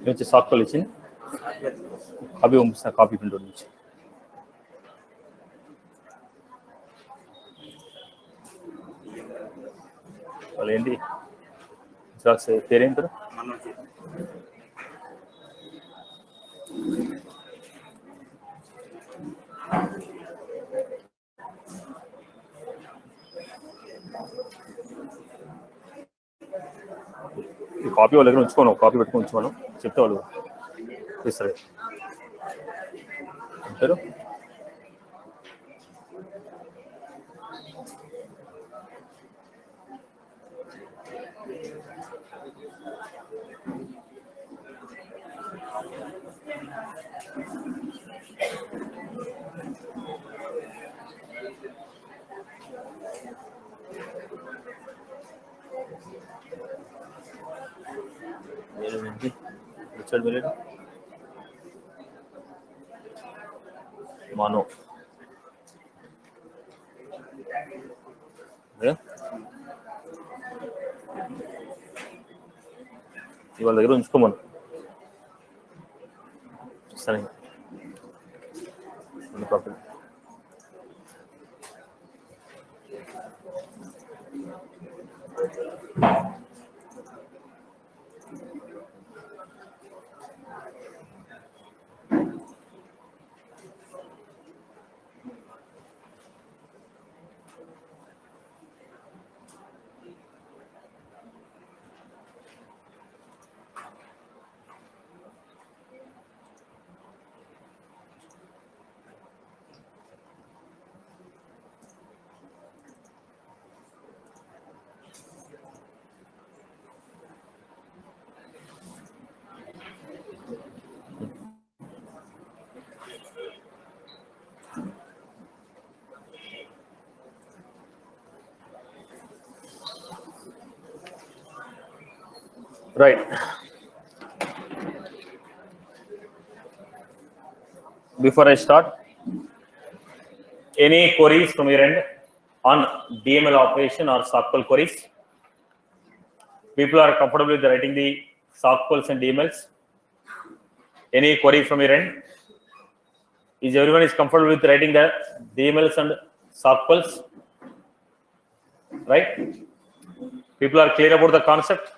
నుంచి సాక్టోలు ఇచ్చింది కాపీ పంపిస్తాను కాపీ ప్రింట్ నుంచి వాళ్ళు ఏంటి జిరాక్స్ పేరేం పేరు ఈ కాపీ వాళ్ళ దగ్గర ఉంచుకోను కాపీ పెట్టుకుని ఉంచుకోను చెప్తే వాళ్ళు ఇస్తారు పేరు రిచర్డ్ మిల్లెట్ మానో వాళ్ళ దగ్గర ఉంచుకోమను సరే problem Right. Before I start, any queries from your end on DML operation or SOQL queries? People are comfortable with writing the SOQLs and DMLs. Any query from your end? Is everyone is comfortable with writing the DMLs and SOQLs? Right? People are clear about the concept?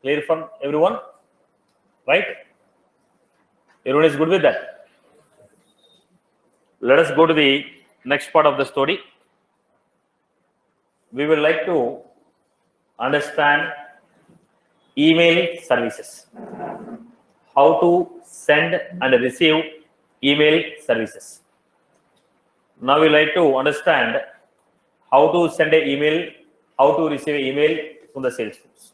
Clear from everyone? Right? Everyone is good with that? Let us go to the next part of the story. We will like to understand email services. How to send and receive email services. Now we like to understand how to send an email, how to receive an email from the Salesforce.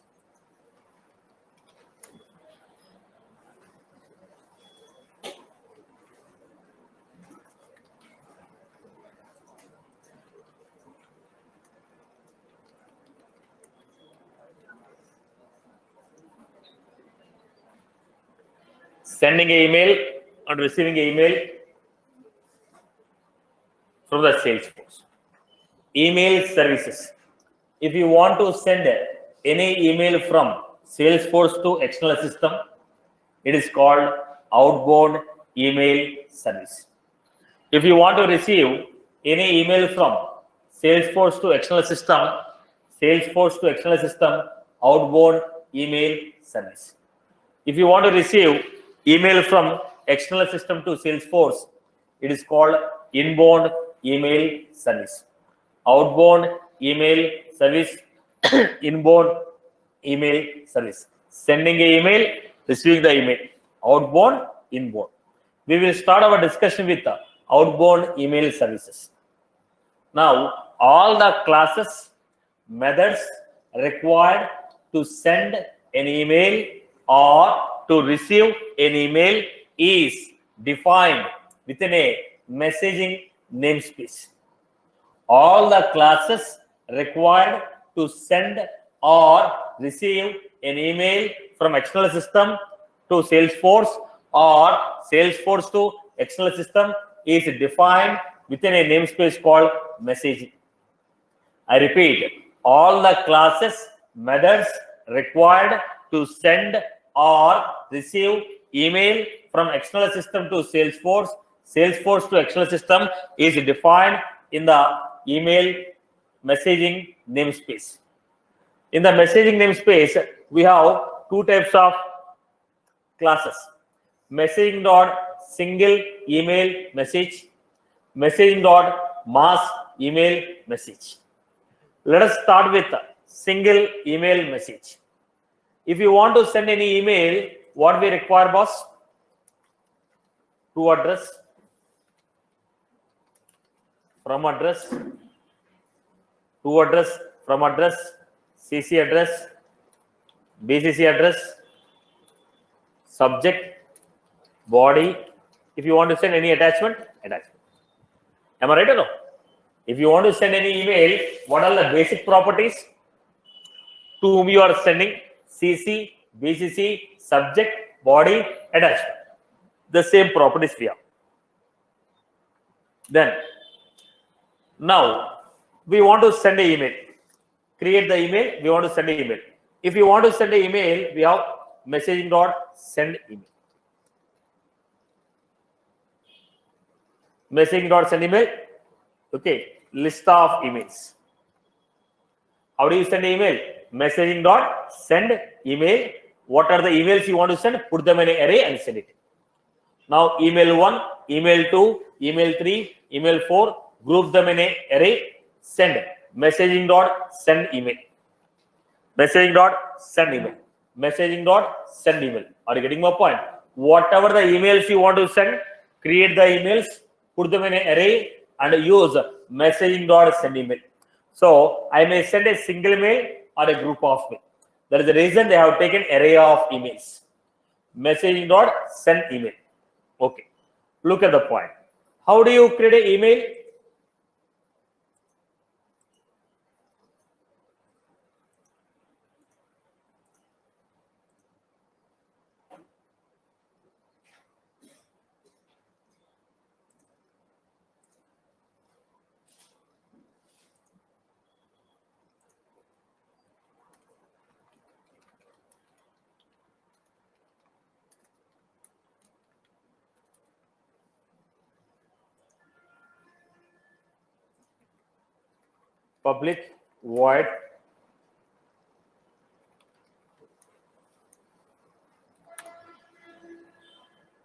Sending an email and receiving an email from the Salesforce. Email services. If you want to send any email from Salesforce to external system, it is called outbound email service. If you want to receive any email from Salesforce to external system, outbound email service. If you want to receive email from external system to Salesforce, it is called inbound email service. Outbound email service, inbound email service. Sending an email, receiving the email. Outbound, inbound. We will start our discussion with the outbound email services. Now, all the classes, methods required to send an email or to receive an email is defined within a messaging namespace. All the classes required to send or receive an email from external system to Salesforce or Salesforce to external system is defined within a namespace called messaging. I repeat, all the classes, methods required to send or receive email from external system to Salesforce, Salesforce to external system is defined in the email messaging namespace. In the messaging namespace, we have two types of classes: messaging dot single email message, messaging dot mass email message. Let us start with single email message. If you want to send any email, what we require, boss? To address, from address, to address, from address, CC address, BCC address, subject, body. If you want to send any attachment. Am I right or no? If you want to send any email, what are the basic properties? To whom you are sending: CC, BCC, subject, body, attachment. The same properties we have. Then, now we want to send an email. Create the email. We want to send an email. If you want to send an email, we have messaging dot send email. Messaging dot send email. Okay, list of emails. How do you send email? Messaging dot send email. What are the emails you want to send? Put them in an array and send it. Now, email 1, email 2, email 3, email 4, group them in an array, send. Messaging dot send email. Messaging dot send email. Messaging dot send email. Are you getting my point? Whatever the emails you want to send, create the emails, put them in an array, and use messaging dot send email. So I may send a single mail or a group of mail. That is the reason they have taken array of emails. Messaging dot send email. Okay. Look at the point. How do you create an email?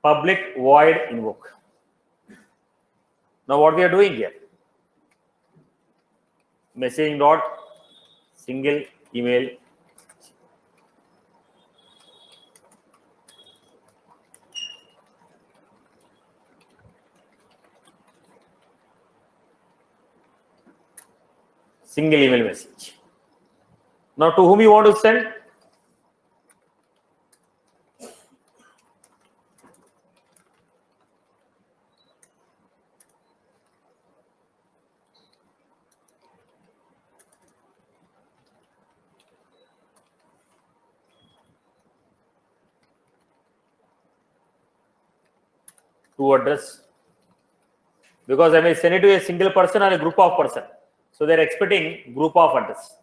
Public void invoke. Now what we are doing here? Messaging dot single email. Single email message. Now to whom you want to send? To address. Because I may send it to a single person or a group of person. So they are expecting group of address.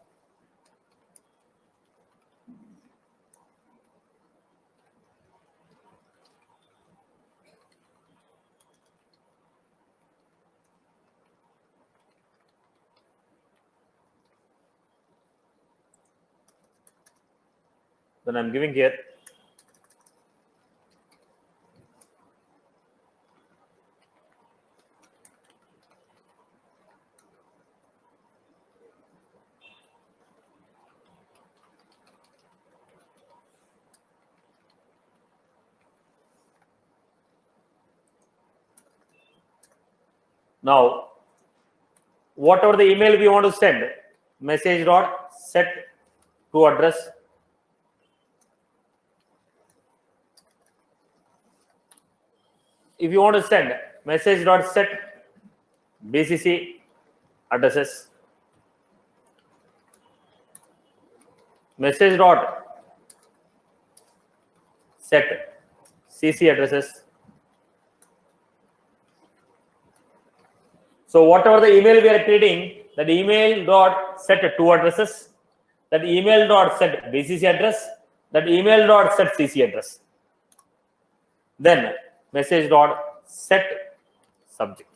Then I'm giving here now whatever the email we want to send, message dot set to address. If you want to send message dot set BCC addresses. message dot set CC addresses. So whatever the email we are creating, that email dot set two addresses, that email dot set BCC address, that email dot set CC address. Then message dot set subject.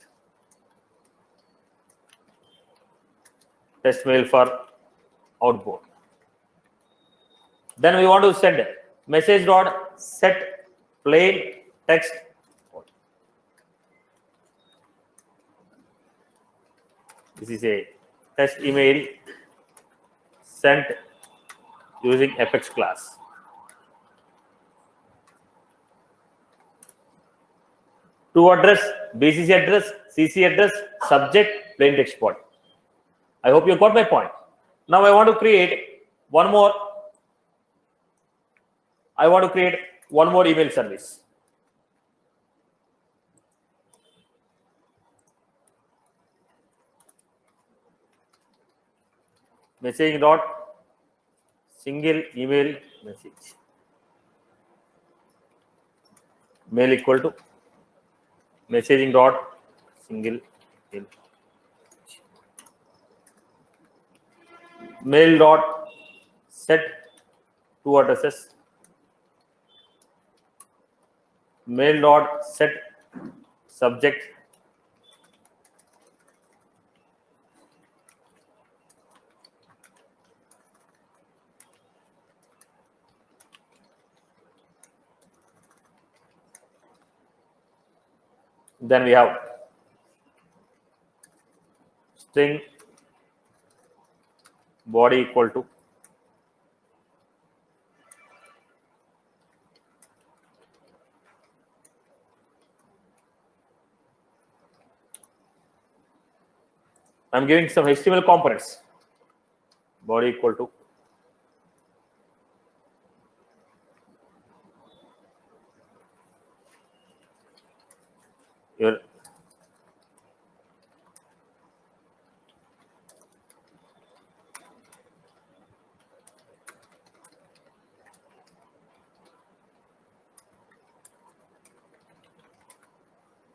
Test mail for outbound. Then we want to send message dot set plain text. This is a test email sent using Apex class. To address, BCC address, CC address, subject, plain text body. I hope you got my point. Now I want to create one more. I want to create one more email service. Messaging dot single email message. Mail equal to messaging dot single email. Mail dot set two addresses. Mail dot set subject. Then we have string body equal to I'm giving some HTML components. Body equal to your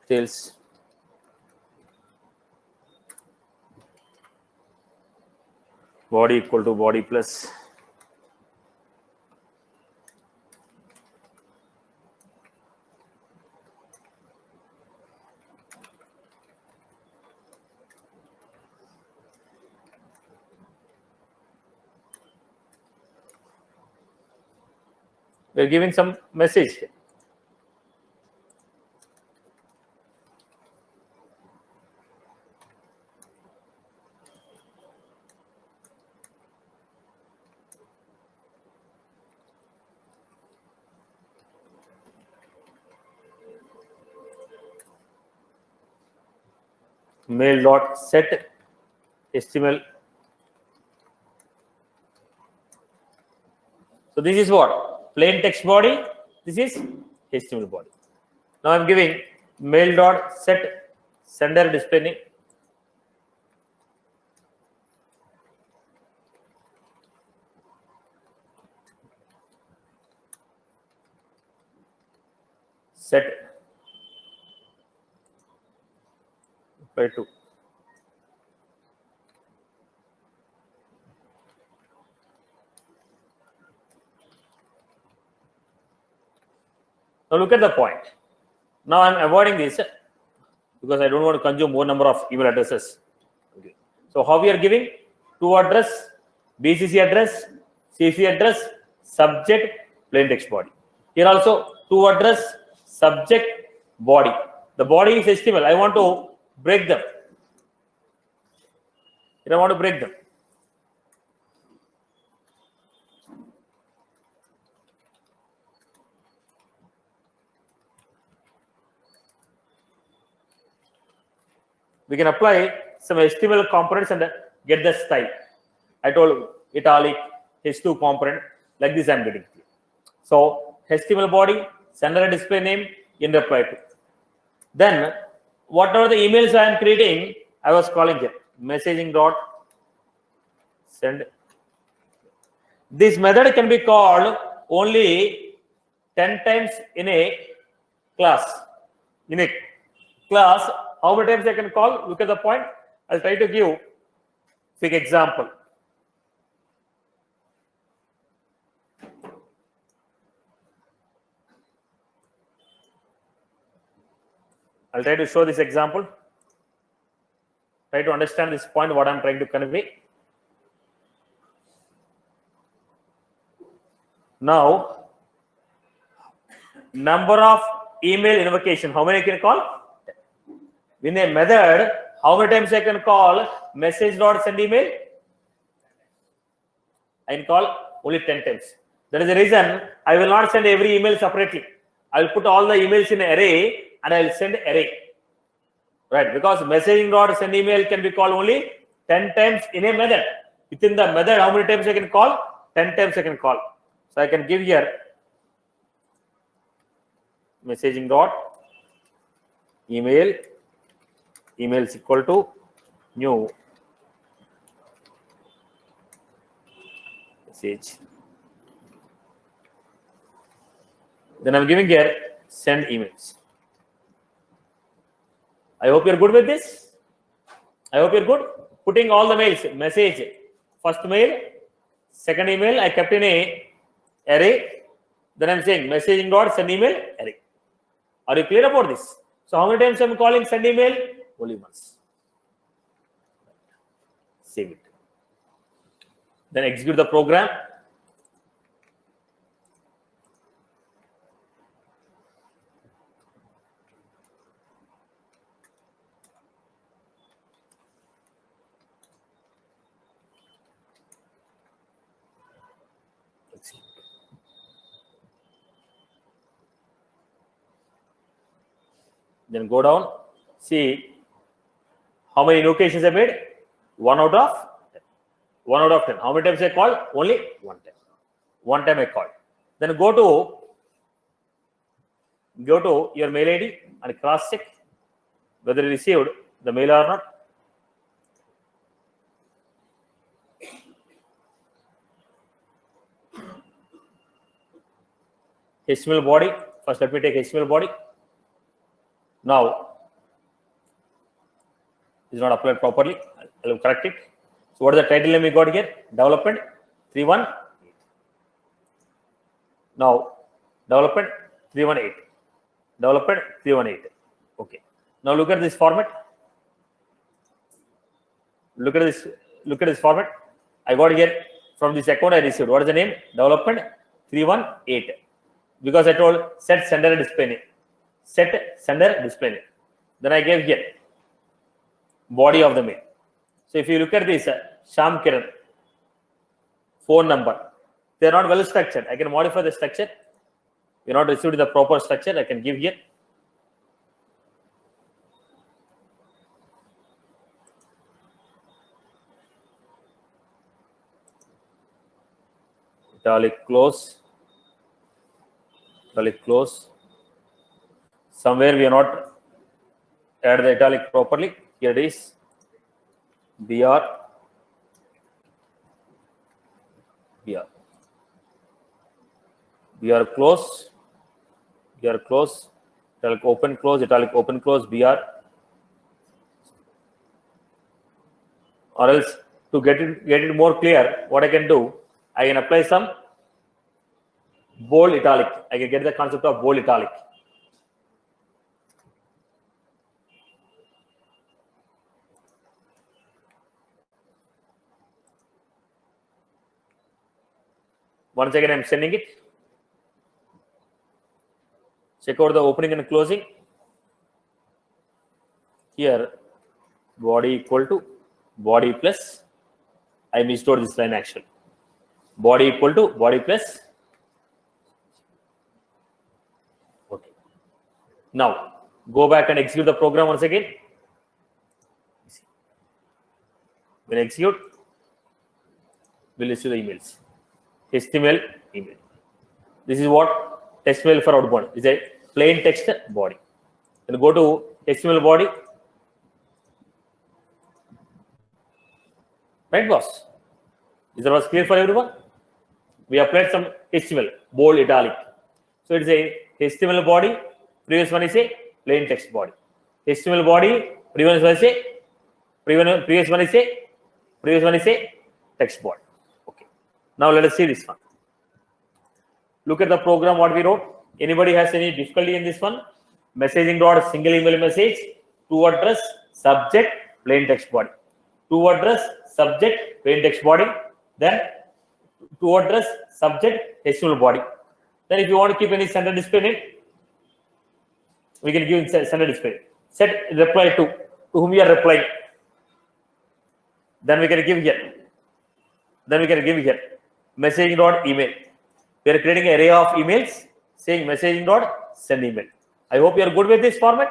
sales body equal to body plus we're giving some message here. Mail dot set HTML. So this is what? Plain text body. This is HTML body. Now I'm giving mail dot set sender display name. Set by 2. Now look at the point. Now I'm avoiding this because I don't want to consume more number of email addresses. Okay. So how we are giving? To address, BCC address, CC address, subject, plain text body. Here also to address, subject, body. The body is HTML. I want to break them. Here I want to break them. We can apply some HTML components and get the style. I told italic, H2 component, like this I'm getting. So HTML body, sender and display name in reply to. Then whatever the emails I am creating, I was calling here messaging dot send. This method can be called only 10 times in a class. In a class, how many times I can call? Look at the point. I'll try to give quick example. I'll try to show this example. Try to understand this point, what I'm trying to convey. Now, number of email invocation, how many I can call? In a method, how many times I can call message.send email? I can call only 10 times. That is the reason I will not send every email separately. I will put all the emails in an array and I will send array. Right, because messaging.send email can be called only 10 times in a method. Within the method, how many times I can call? 10 times I can call. So I can give here messaging.email, email is equal to new message. Then I'm giving here send emails. I hope you're good with this. I hope you're good. Putting all the mails, message, first mail, second email, I kept in a array. Then I'm saying messaging.send email array. Are you clear about this? So how many times I'm calling send email? Only once. Save it. Then execute the program. Then go down, see how many invocations I made. 1 out of 10. 1 out of 10. How many times I called? Only one time. One time I called. Then go to your mail ID and cross check whether you received the mail or not. HTML body. First, let me take HTML body. Now, it's not applied properly. I will correct it. So, what is the title name we got here? Development 318. Now, development 318. Development 318. Okay. Now, look at this format. Look at this format. I got here from this account I received. What is the name? Development 318. Because I told set sender display name. Set sender display name. Then I gave here body of the mail. So if you look at this, Sham Kiran, phone number, they are not well structured. I can modify the structure. You are not received the proper structure. I can give here. Italic close. Italic close. Somewhere we are not add the italic properly. Here it is. BR. Close. BR close. Italic open close. Italic open close. BR. Or else to get it more clear, what I can do, I can apply some bold italic. I can get the concept of bold italic. Once again, I am sending it. Check out the opening and closing. Here, body equal to body plus. I misstored this line actually. Body equal to body plus. Okay. Now, go back and execute the program once again. When I execute, we'll receive the emails. HTML email. This is what text mail for outbound is a plain text body. Then go to HTML body. Right, boss? Is that was clear for everyone? We applied some HTML, bold, italic. So it's a HTML body. Previous one is a plain text body. HTML body. Previous one is a text body. Okay. Now let us see this one. Look at the program what we wrote. Anybody has any difficulty in this one? Messaging dot single email message to address subject plain text body. To address subject plain text body. Then to address subject HTML body. Then if you want to keep any center display name, we can give center display. Set reply to whom you are replying. Then we can give here. Messaging dot email. We are creating an array of emails saying messaging dot send email. I hope you are good with this format,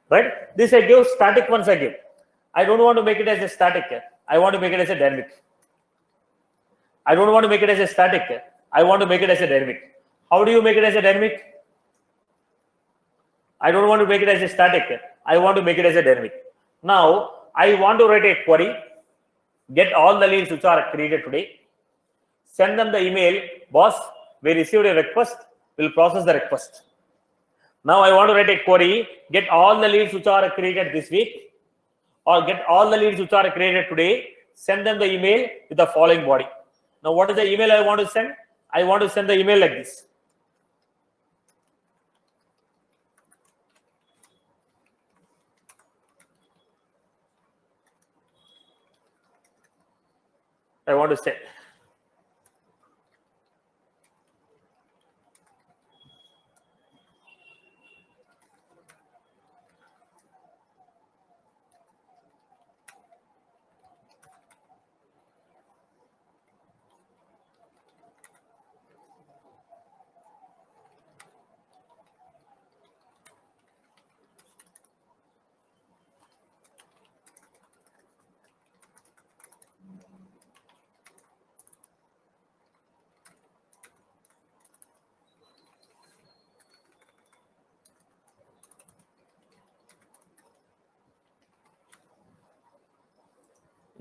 right? This I give static ones I give. I don't want to make it as a static. I want to make it as a dynamic. I don't want to make it as a static. I want to make it as a dynamic. How do you make it as a dynamic? I don't want to make it as a static. I want to make it as a dynamic. Now, I want to write a query, get all the leads which are created today, send them the email, boss, we received a request, we'll process the request. Now, I want to write a query, get all the leads which are created this week, or get all the leads which are created today, send them the email with the following body. Now, what is the email I want to send? I want to send the email like this. I want to send.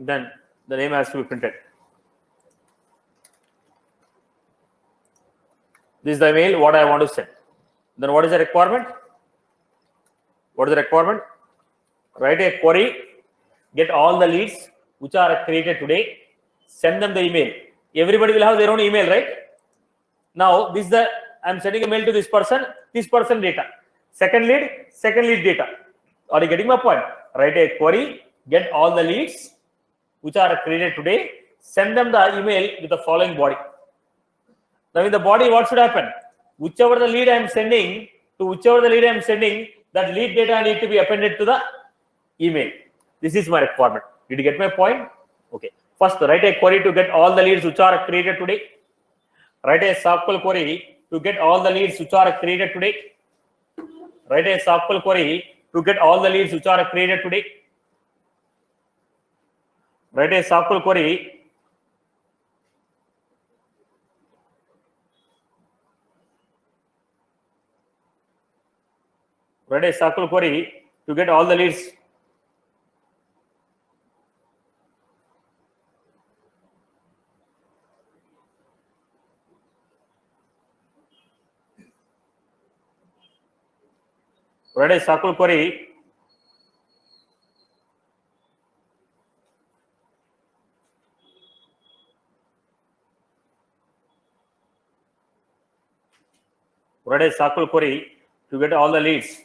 Then the name has to be printed. This is the email what I want to send. Then what is the requirement? What is the requirement? Write a query, get all the leads which are created today, send them the email. Everybody will have their own email, right? Now this is the I'm sending a mail to this person data. Second lead data. Are you getting my point? Write a query, get all the leads which are created today, send them the email with the following body. Now in the body, what should happen? Whichever the lead I am sending, that lead data need to be appended to the email. This is my requirement. Did you get my point? Okay. First, write a query to get all the leads which are created today. Write a SQL query to get all the leads which are created today. Write a SQL query to get all the leads which are created today. Write a SQL query to get all the leads. Write a SQL query to get all the leads.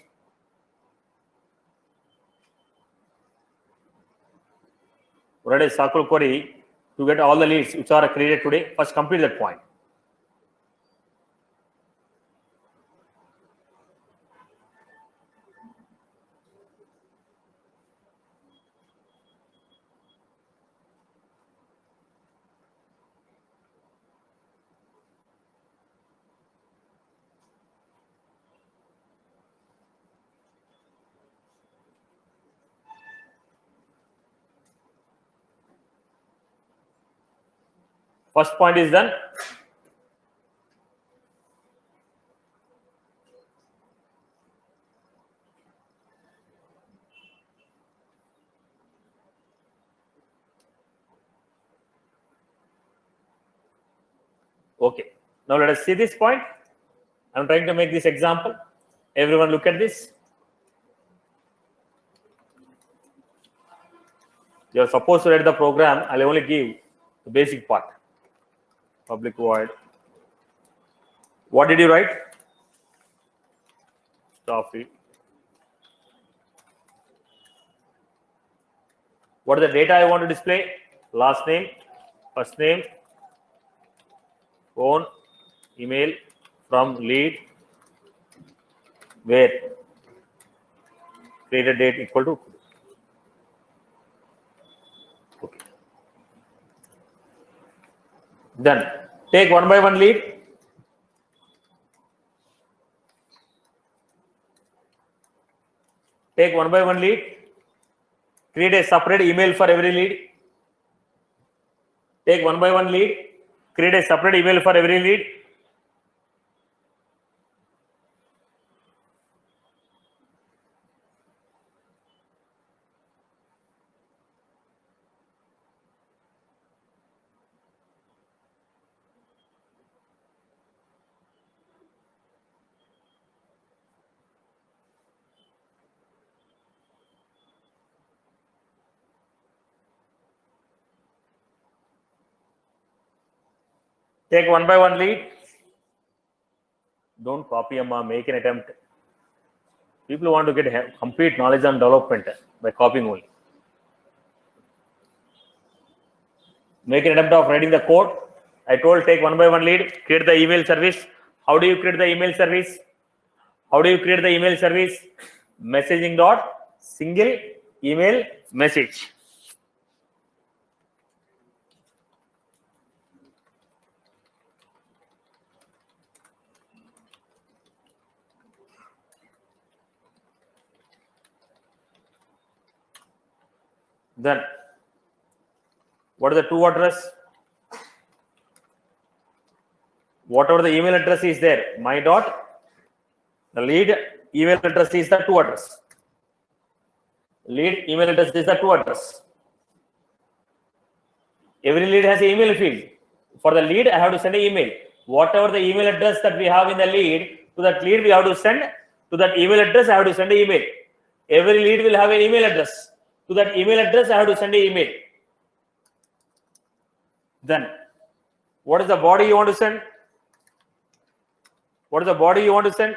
Write a SQL query to get all the leads which are created today. First, complete that point. First point is done. Okay. Now let us see this point. I'm trying to make this example. Everyone look at this. You are supposed to write the program. I'll only give the basic part. Public void. What did you write? Toffee. What is the data I want to display? Last name, first name, phone, email, from lead, where created date equal to. Okay. Done. Take one by one lead. Take one by one lead. Create a separate email for every lead. Take one by one lead. Create a separate email for every lead. Take one by one lead. Don't copy Amma, make an attempt. People want to get complete knowledge on development by copying only. Make an attempt of writing the code. I told take one by one lead, create the email service. How do you create the email service? How do you create the email service? Messaging dot single email message. Then, what is the to address? Whatever the email address is there, my dot, the lead email address is the to address. Lead email address is the to address. Every lead has an email field. For the lead, I have to send an email. Whatever the email address that we have in the lead, to that lead we have to send. To that email address, I have to send an email. Every lead will have an email address. To that email address, I have to send an email. Then, what is the body you want to send? What is the body you want to send?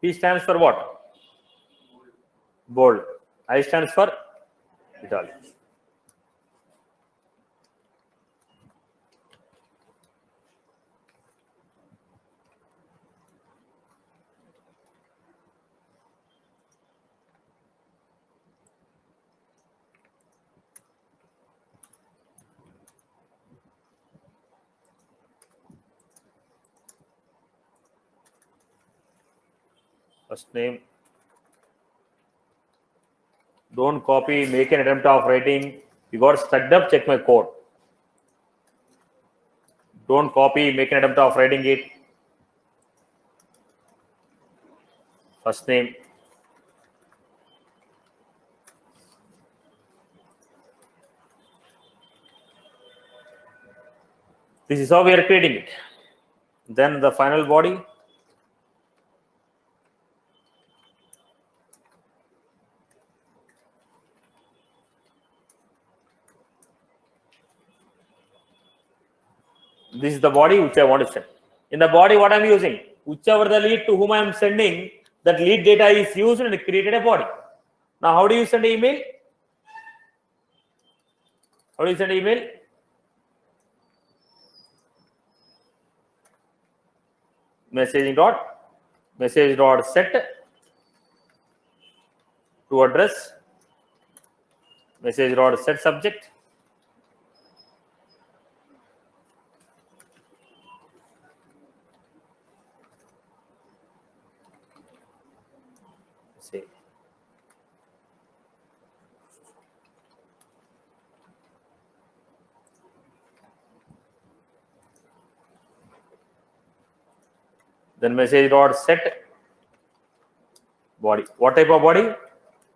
P stands for what? Bold. I stands for italic. First name. Don't copy, make an attempt of writing. You got stuck up, check my code. Don't copy, make an attempt of writing it. First name. This is how we are creating it. Then the final body. This is the body which I want to send. In the body, what I'm using? Whichever the lead to whom I am sending, that lead data is used and created a body. Now, how do you send an email? How do you send an email? Message dot set to address, message dot set subject, say then message dot set body. What type of body?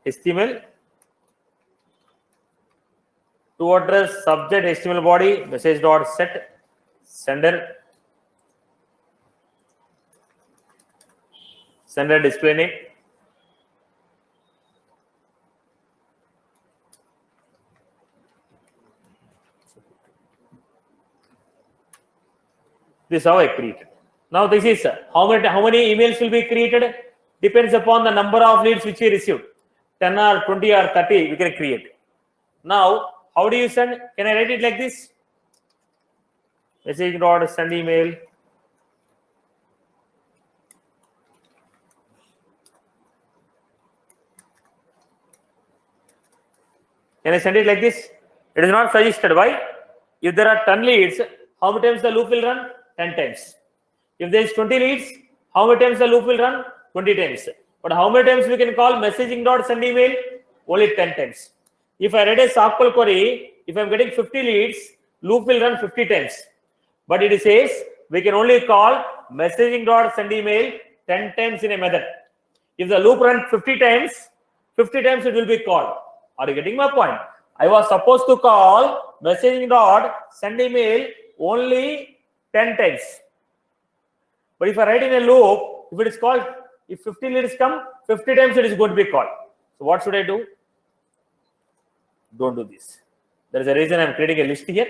HTML. To address subject HTML body, message dot set sender display name. This is how I created. Now this is how many emails will be created? Depends upon the number of leads which we received. 10 or 20 or 30 we can create. Now how do you send? Can I write it like this? Message dot send email. Can I send it like this? It is not suggested. Why? If there are 10 leads, how many times the loop will run? 10 times. If there is 20 leads, how many times the loop will run? 20 times. But how many times we can call messaging dot send email? Only 10 times. If I write a SQL query, if I'm getting 50 leads, loop will run 50 times. But it says we can only call messaging dot send email 10 times in a method. If the loop runs 50 times it will be called. Are you getting my point? I was supposed to call messaging dot send email only 10 times. But if I write in a loop, if it is called, if 50 leads come, 50 times it is going to be called. So what should I do? Don't do this. There is a reason I am creating a list here.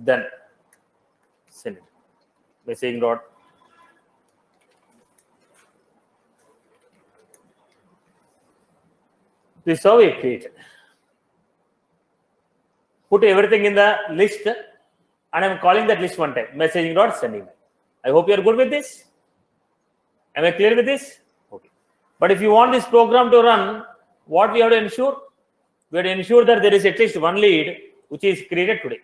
Then send it. Messaging dot this is how we create it. Put everything in the list and I'm calling that list one time. Messaging dot send email. I hope you are good with this. Am I clear with this? Okay. But if you want this program to run, what we have to ensure? We have to ensure that there is at least one lead which is created today.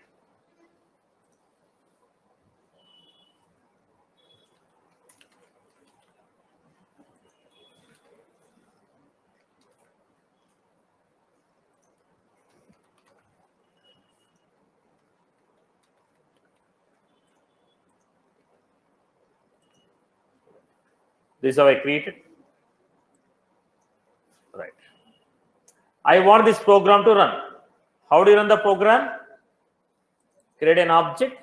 This is how I created. Right. I want this program to run. How do you run the program? Create an object.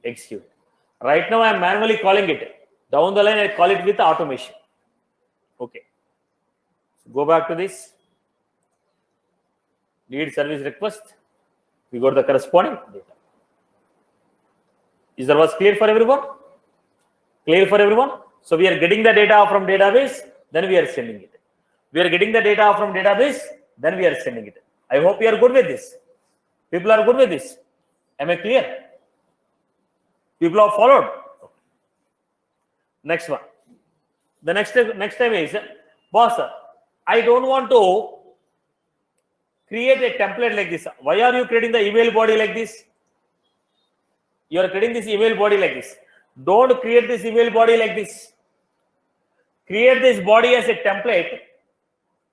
Execute. Right now I am manually calling it. Down the line I call it with automation. Okay. Go back to this. Lead service request. We go to the corresponding data. Is the was clear for everyone? Clear for everyone? So we are getting the data from database, then we are sending it. We are getting the data from database, then we are sending it. I hope you are good with this. People are good with this. Am I clear? People have followed. Next one. The next time is, boss, I don't want to create a template like this. Why are you creating the email body like this? You are creating this email body like this. Don't create this email body like this. Create this body as a template.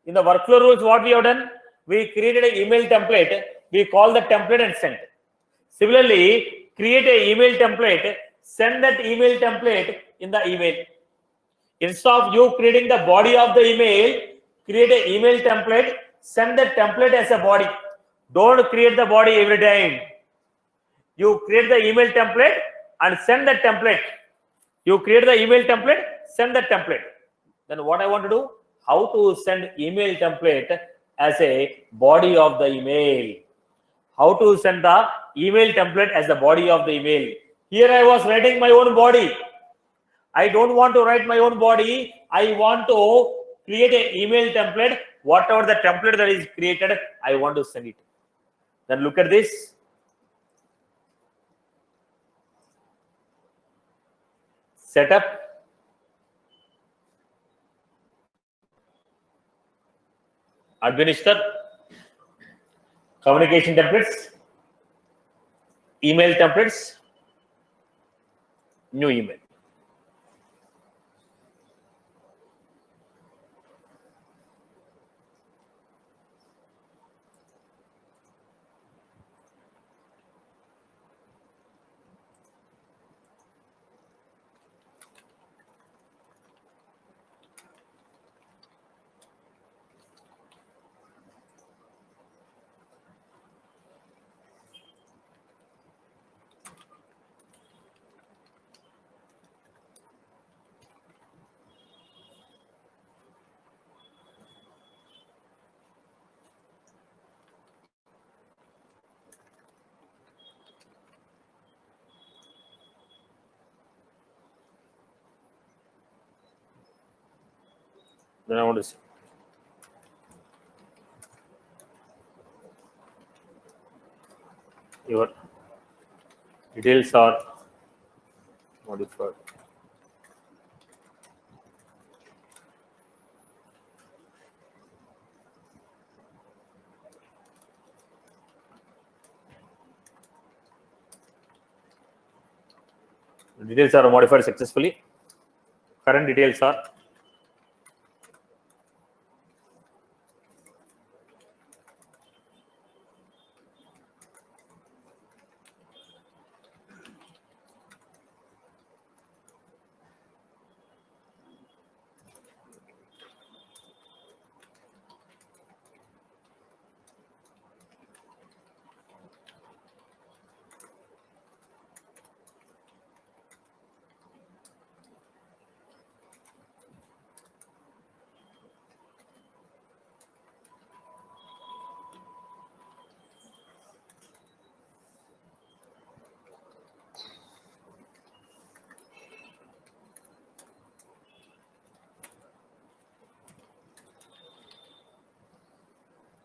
In the workflow rules, what we have done, we created an email template. We call the template and send. Similarly, create an email template, send that email template in the email. Instead of you creating the body of the email, create an email template, send the template as a body. Don't create the body every time. You create the email template and send the template. You create the email template, send the template. Then what I want to do? How to send email template as a body of the email. How to send the email template as the body of the email. Here I was writing my own body. I don't want to write my own body. I want to create an email template. Whatever the template that is created, I want to send it. Then look at this. Setup. Administer. Communication templates. Email templates. New email. Then I want to see. Your details are modified. The details are modified successfully. Current details are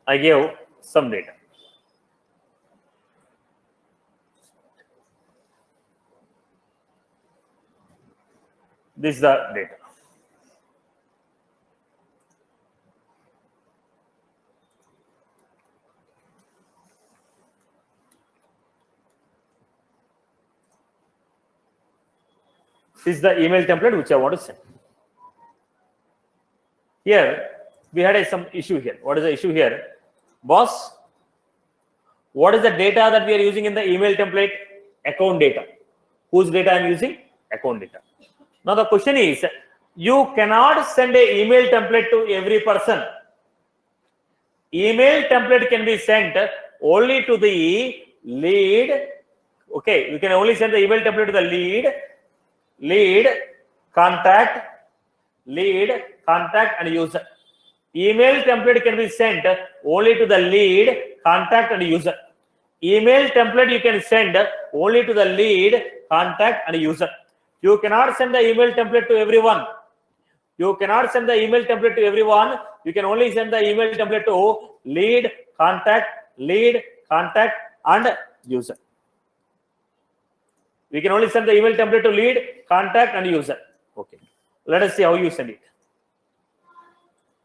I gave some data. This is the data. This is the email template which I want to send. Here we had some issue here. What is the issue here? Boss, what is the data that we are using in the email template? Account data. Whose data I am using? Account data. Now the question is, you cannot send an email template to every person. Email template can be sent only to the lead. Okay, you can only send the email template to the lead, contact, and user. Email template can be sent only to the lead, contact, and user. Email template you can send only to the lead, contact, and user. You cannot send the email template to everyone. You cannot send the email template to everyone. You can only send the email template to lead, contact, and user. We can only send the email template to lead, contact, and user. Okay. Let us see how you send it.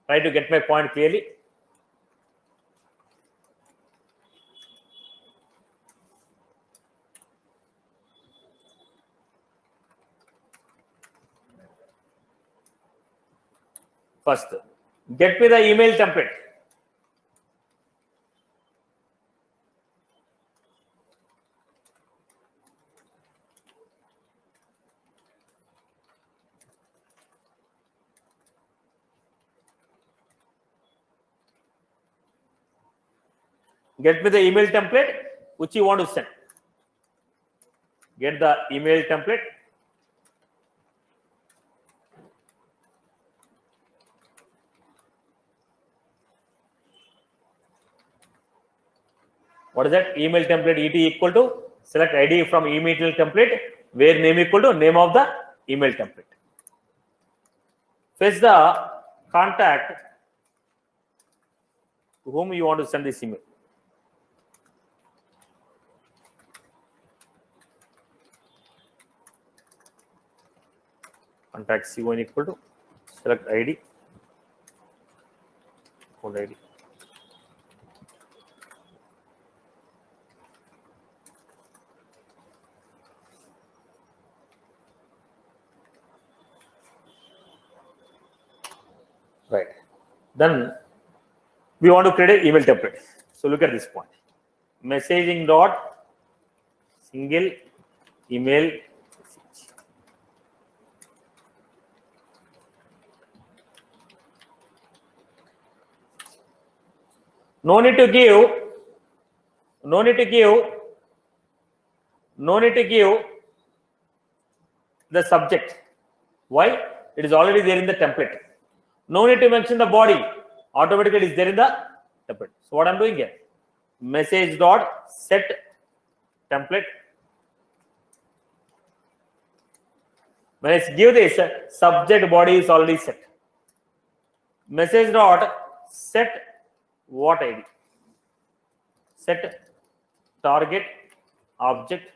Try to get my point clearly. First, get me the email template. Get me the email template which you want to send. Get the email template. What is that? Email template et equal to select ID from email template where name equal to name of the email template. Fetch the contact to whom you want to send this email. Contact C1 equal to select ID, code ID. Right. Then we want to create an email template. So look at this point. Messaging dot single email message. No need to give the subject. Why? It is already there in the template. No need to mention the body. Automatically it is there in the template. So what I'm doing here, message dot set template. When I give this, subject body is already set. Message dot set what ID? Set target object.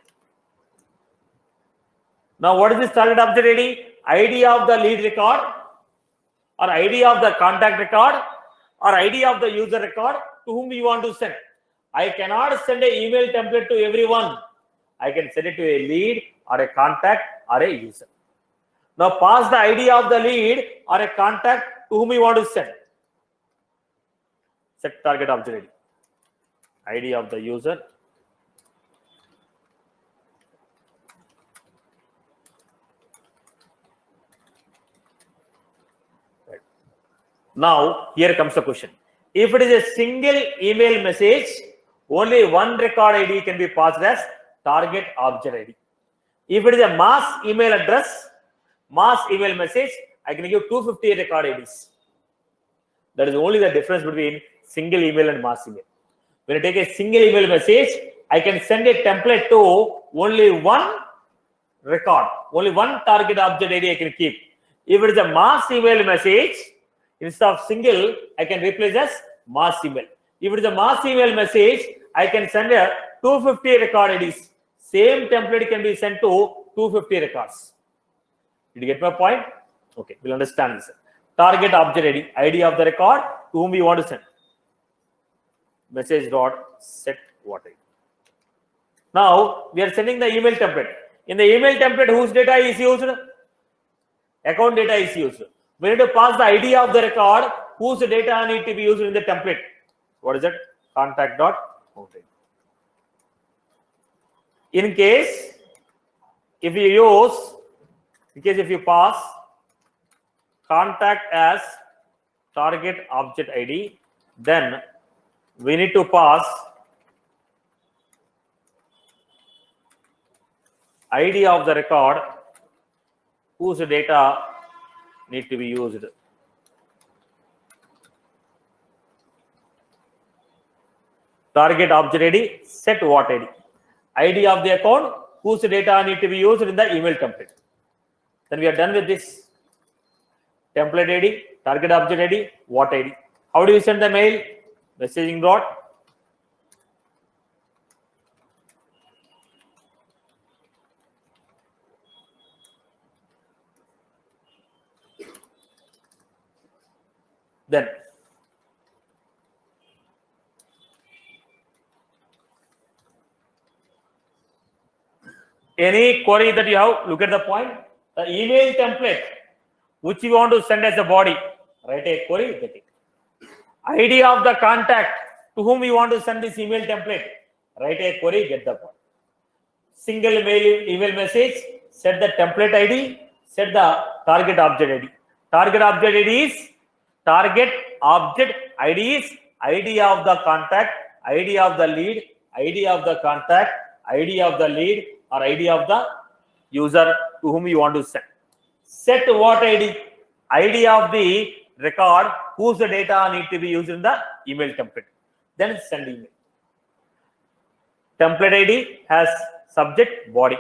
Now what is this target object ID? ID of the lead record, or ID of the contact record, or ID of the user record to whom you want to send. I cannot send an email template to everyone. I can send it to a lead or a contact or a user. Now pass the ID of the lead or a contact to whom you want to send. Set target object ID. ID of the user. Right. Now here comes the question. If it is a single email message, only one record ID can be passed as target object ID. If it is a mass email address, mass email message, I can give 250 record IDs. That is only the difference between single email and mass email. When I take a single email message, I can send a template to only one record, only one target object ID I can keep. If it is a mass email message, instead of single, I can replace as mass email. If it is a mass email message, I can send a 250 record IDs. Same template can be sent to 250 records. Did you get my point? Okay, we'll understand this. Target object ID, ID of the record to whom we want to send. Message dot set what ID. Now we are sending the email template. In the email template, whose data is used? Account data is used. We need to pass the ID of the record, whose data need to be used in the template. What is it? Contact dot account ID. In case if you pass contact as target object ID, then we need to pass ID of the record whose data need to be used. Target object ID, set what ID? ID of the account whose data need to be used in the email template. Then we are done with this. Template ID, target object ID, what ID. How do you send the mail? Messaging dot then any query that you have, look at the point. The email template which you want to send as a body, write a query, get it. ID of the contact to whom you want to send this email template, write a query, get the point. Single email message, set the template ID, set the target object ID. Target object ID is target object ID is ID of the contact, ID of the lead, ID of the contact, ID of the lead, or ID of the user to whom you want to send. Set what ID? ID of the record whose the data need to be used in the email template. Then send email. Template ID has subject, body.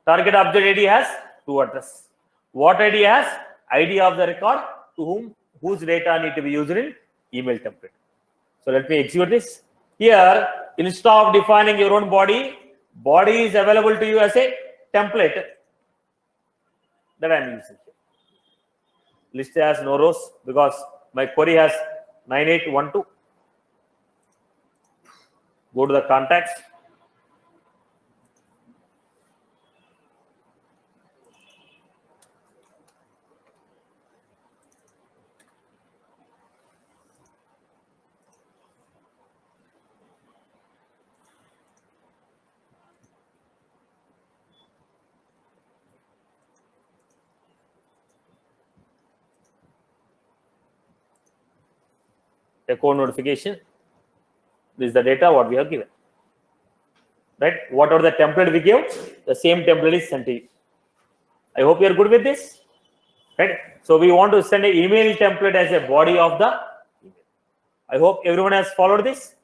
Target object ID has to address. What ID has? ID of the record to whose data need to be used in email template. So let me execute this. Here, instead of defining your own body, body is available to you as a template that I am using here. List has no rows because my query has 9812. Go to the contacts. Echo notification. This is the data what we have given. Right? Whatever the template we give, the same template is sent to you. I hope you are good with this. Right? So we want to send an email template as a body of the email. I hope everyone has followed this.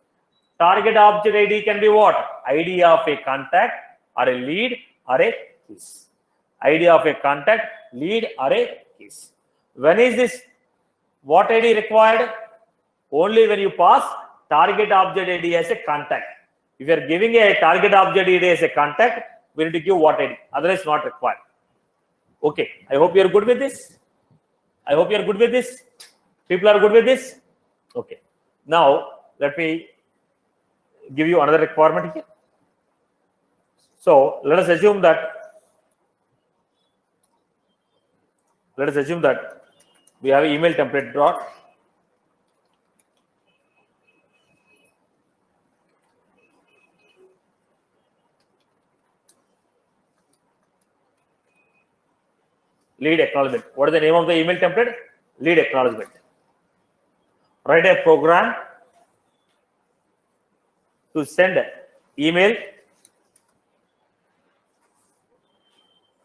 Target object ID can be what? ID of a contact or a lead or a case. ID of a contact, lead or a case. When is this what ID required? Only when you pass target object ID as a contact. If you are giving a target object ID as a contact, we need to give what ID, otherwise not required. Okay, I hope you are good with this. I hope you are good with this. People are good with this. Okay. Now let me give you another requirement here. So let us assume that we have an email template dot lead acknowledgement. What is the name of the email template? Lead acknowledgement. Write a program to send email.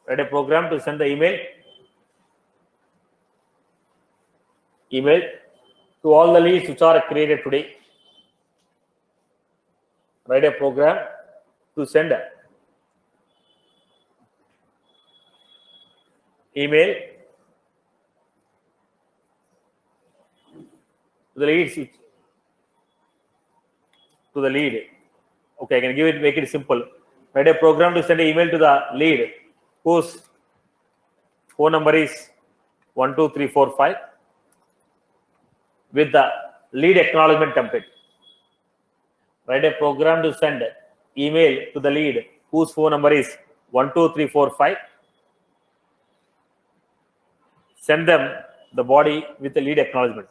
Write a program to send the email to all the leads which are created today. Write a program to send email to the leads to the lead. Okay, I can make it simple. Write a program to send an email to the lead whose phone number is 12345 with the lead acknowledgement template. Write a program to send email to the lead whose phone number is 12345. Send them the body with the lead acknowledgement.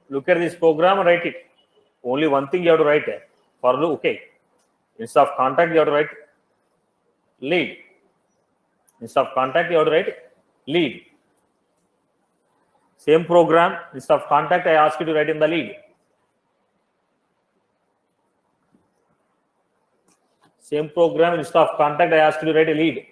Look at this program and write it. Only one thing you have to write. For loop, okay. Instead of contact, you have to write lead. Instead of contact, you have to write lead. Same program, instead of contact, I ask you to write in the lead. Same program, instead of contact, I ask you to write a lead.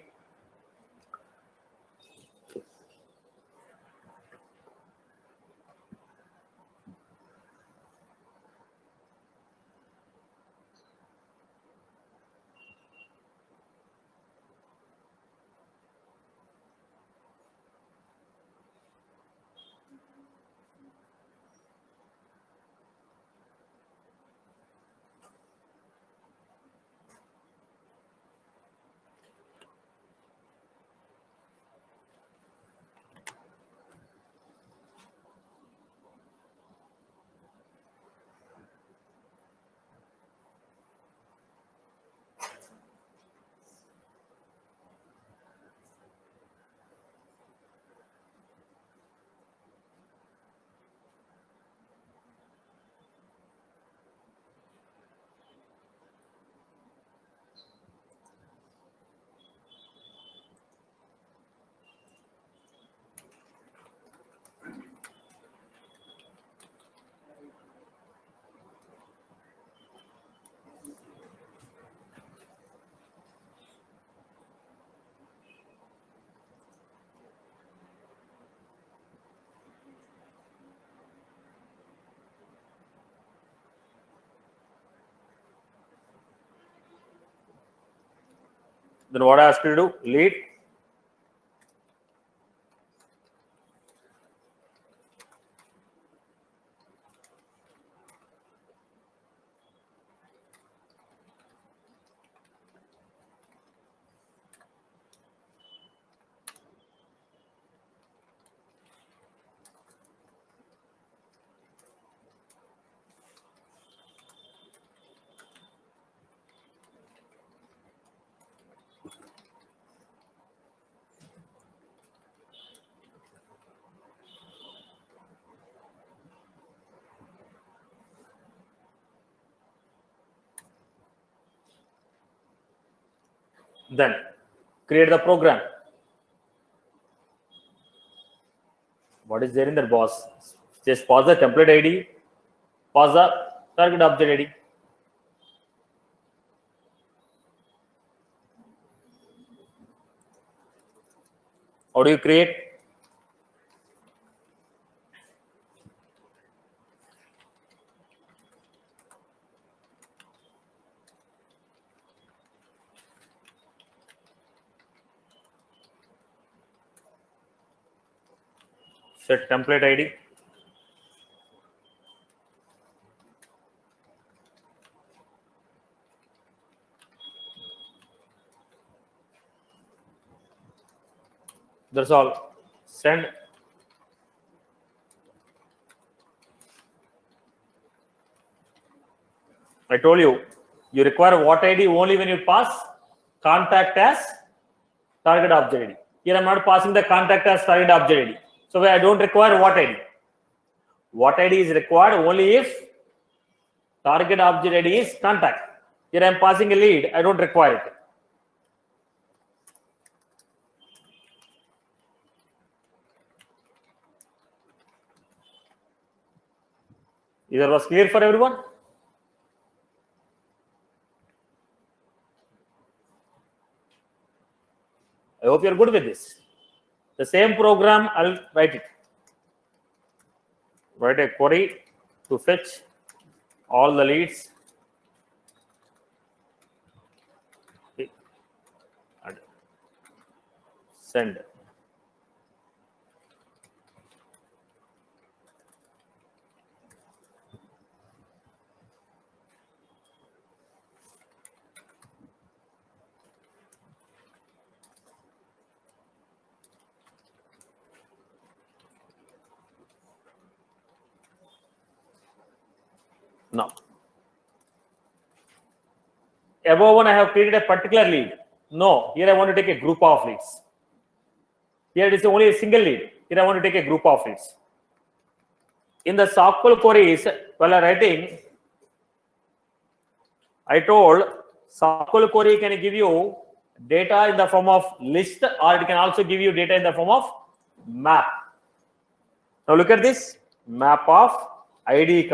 Then what I ask you to do? Lead. Then create the program. What is there in that boss? Just pause the template ID, pause the target object ID. How do you create? Set template ID. That's all. Send. I told you, you require what ID only when you pass contact as target object ID. Here I'm not passing the contact as target object ID. So I don't require what ID. What ID is required only if target object ID is contact. Here I'm passing a lead. I don't require it. Is that was clear for everyone? I hope you're good with this. The same program, I'll write it. Write a query to fetch all the leads and send. Now, above one, I have created a particular lead. No, here I want to take a group of leads. Here it is only a single lead. Here I want to take a group of leads. in the SQL queries, while writing, I told SQL query can give you data in the form of list, or it can also give you data in the form of map. Now look at this map of ID,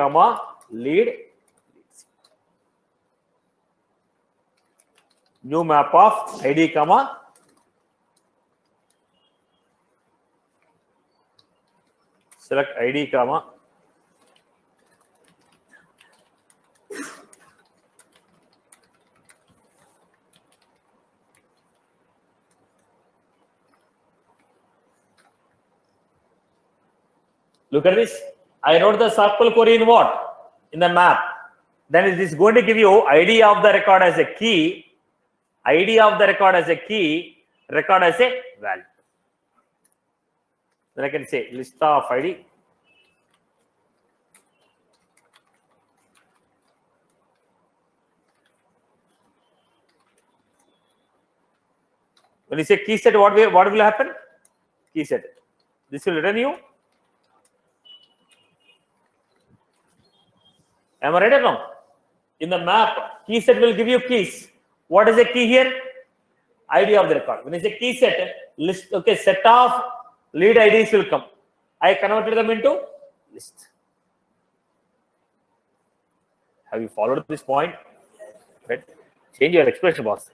lead. New map of ID, select ID, look at this. I wrote the SQL query in what? In the map. Then it is going to give you ID of the record as a key, ID of the record as a key, record as a value. Then I can say list of ID. When you say key set, what will happen? Key set. This will return you. Am I right or wrong? In the map, key set will give you keys. What is a key here? ID of the record. When I say key set, list, okay, set of lead IDs will come. I converted them into list. Have you followed this point? Right? Change your expression, boss.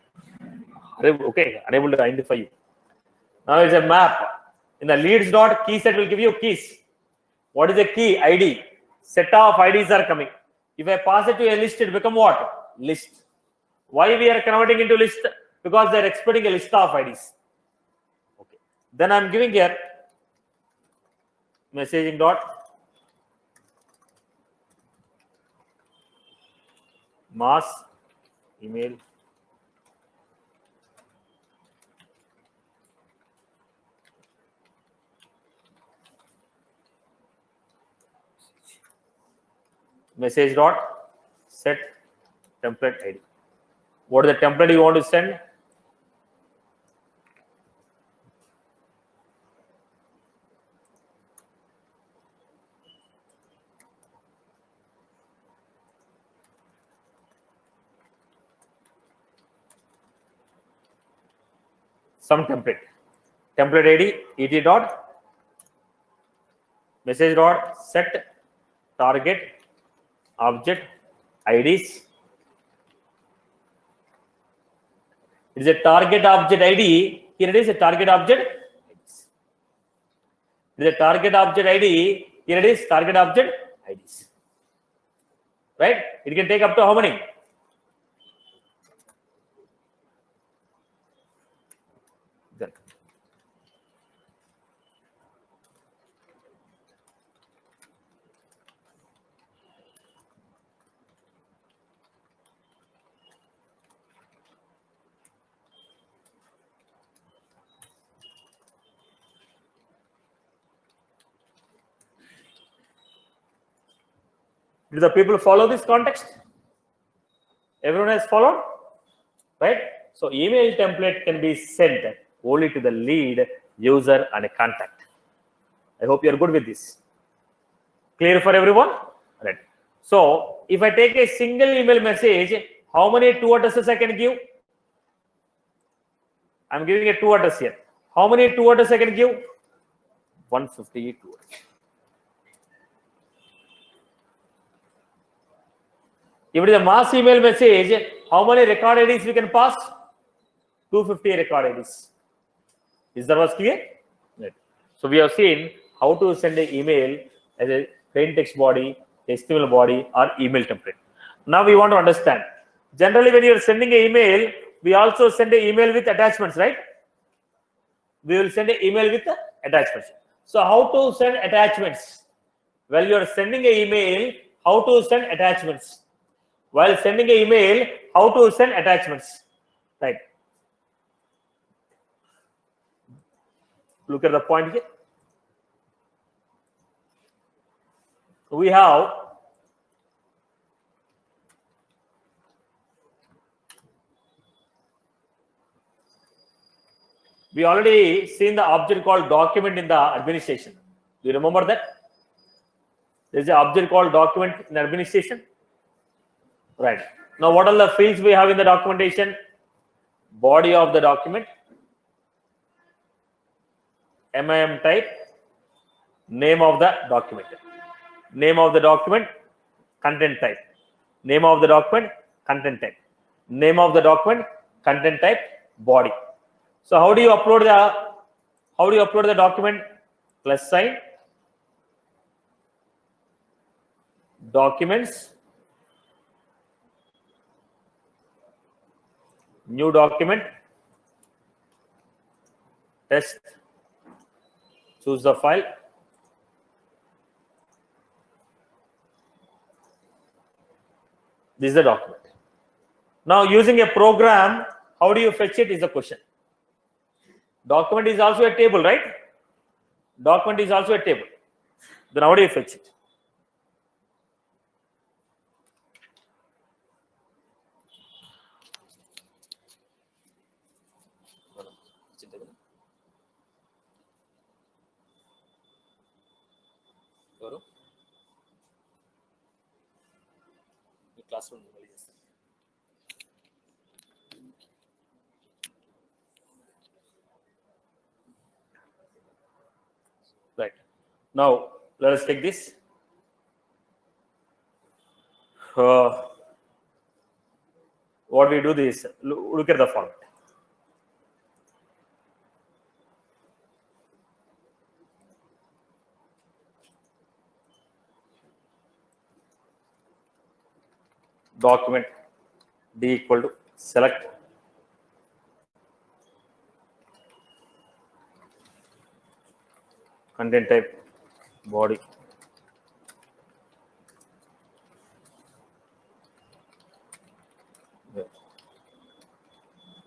Okay, unable to identify you. Now it's a map. In the leads dot key set will give you keys. What is a key? ID. Set of IDs are coming. If I pass it to a list, it become what? List. Why we are converting into list? Because they are expecting a list of IDs. Okay. Then I'm giving here messaging dot mass email message dot set template ID. What is the template you want to send? Some template. Template ID et dot message dot set target object IDs. It is a target object ID. Here it is a target object. It is a target object ID. Here it is target object IDs. Right? It can take up to how many? Then. Do the people follow this context? Everyone has followed? Right? So email template can be sent only to the lead, user, and a contact. I hope you are good with this. Clear for everyone? Right. So if I take a single email message, how many two addresses I can give? I'm giving a two address here. How many two addresses I can give? 158 two addresses. If it is a mass email message, how many record IDs we can pass? 250 record IDs. Is that was clear? Right. So we have seen how to send an email as a plain text body, HTML body, or email template. Now we want to understand. Generally, when you are sending an email, we also send an email with attachments, right? We will send an email with attachments. So how to send attachments? Well, you are sending an email, how to send attachments? While sending an email, how to send attachments? Right. Look at the point here. We have already seen the object called document in the administration. Do you remember that? There's an object called document in administration. Right. Now, what are the fields we have in the documentation? Body of the document, MIM type, name of the document, name of the document, content type, name of the document, content type, name of the document, content type, body. So how do you upload the document? Plus sign, documents, new document, test, choose the file. This is the document. Now, using a program, how do you fetch it is the question. Document is also a table, right? Document is also a table. Then how do you fetch it? Classroom. Right. Now, let us take this. What we do this, look at the format. Document D equal to select content type body,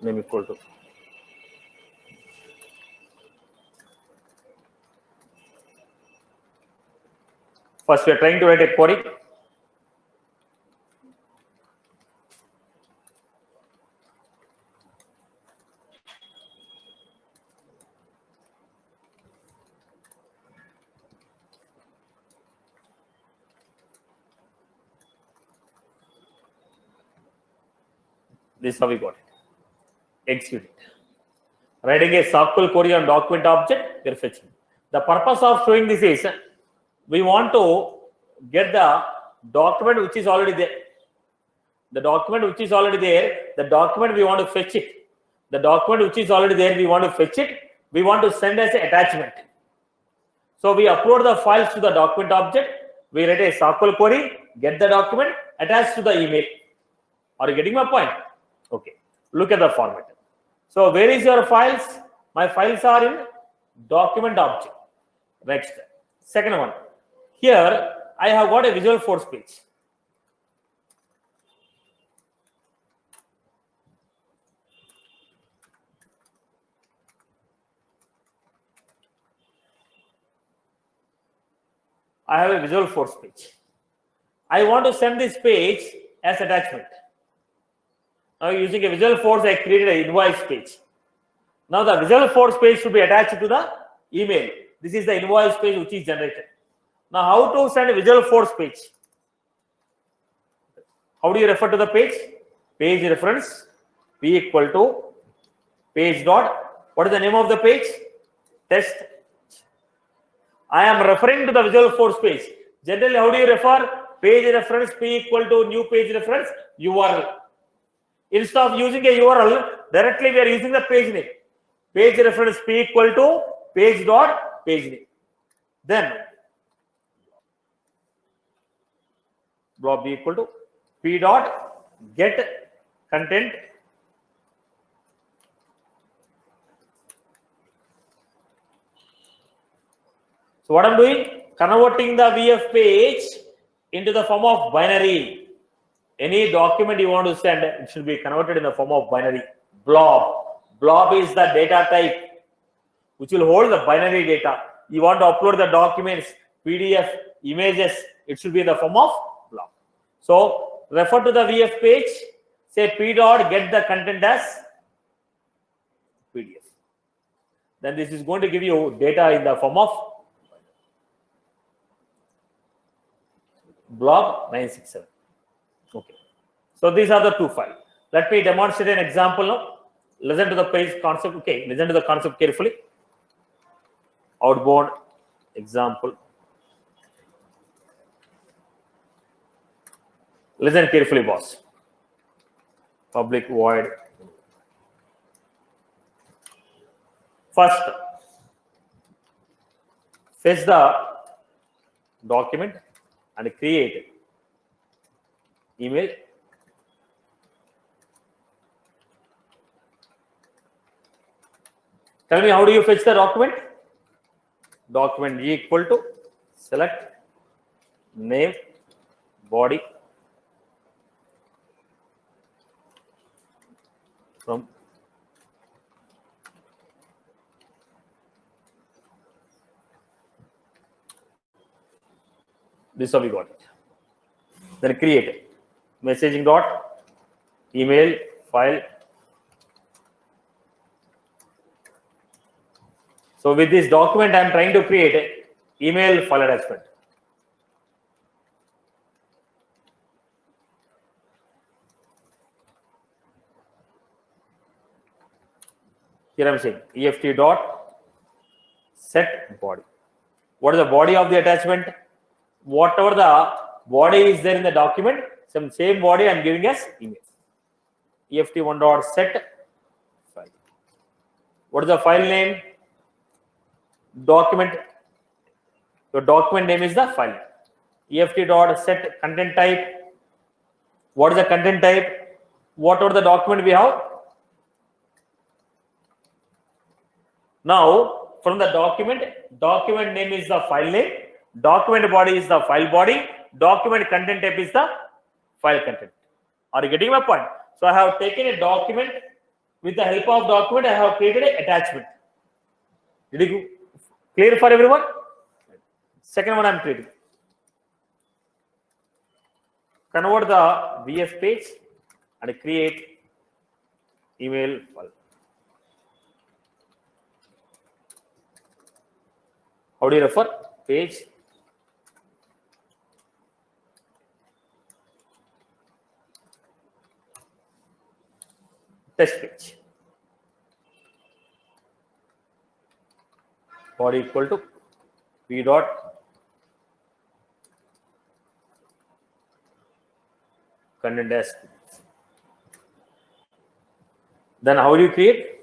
name equal to first we are trying to write a query. This is how we got it. Execute it. Writing a SQL query on document object, we are fetching. The purpose of showing this is we want to get the document which is already there. The document which is already there, the document we want to fetch it. The document which is already there, we want to fetch it. We want to send as an attachment. So we upload the files to the document object. We write a SQL query, get the document, attach to the email. Are you getting my point? Okay. Look at the format. So where is your files? My files are in document object. Next. Second one. Here I have got a Visualforce page. I have a Visualforce page. I want to send this page as attachment. Now using a Visualforce, I created an invoice page. Now the Visualforce page should be attached to the email. This is the invoice page which is generated. Now how to send a Visualforce page? How do you refer to the page? Page reference P equal to page dot. What is the name of the page? Test. I am referring to the Visualforce page. Generally, how do you refer? Page reference P equal to new page reference URL. Instead of using a URL, directly we are using the page name. Page reference P equal to page dot page name. Then blob B equal to P dot get content So what I'm doing, converting the VF page into the form of binary. Any document you want to send, it should be converted in the form of binary. Blob. Blob is the data type which will hold the binary data. You want to upload the documents, PDF, images, it should be in the form of blob. So refer to the VF page, say P dot get the content as PDF. Then this is going to give you data in the form of. blob 967. Okay. So these are the two files. Let me demonstrate an example now. Listen to the page concept. Okay, listen to the concept carefully. Outbound example. Listen carefully, boss. Public void. First, fetch the document and create email. Tell me, how do you fetch the document? Document equal to select name, body from this. How we got it. Then create it. Messaging dot email file. So with this document, I am trying to create an email file attachment. Here I am saying EFT dot set body. What is the body of the attachment? Whatever the body is there in the document, same body I am giving as email. EFT1 dot set file. What is the file name? Document. Your document name is the file. EFT dot set content type. What is the content type? Whatever the document we have. Now, from the document name is the file name, document body is the file body, document content type is the file content. Are you getting my point? So I have taken a document, with the help of document, I have created an attachment. Did you clear for everyone? Second one I am creating. Convert the VF page and create email file. How do you refer? Page. Test page. Body equal to p dot content as. Then how do you create?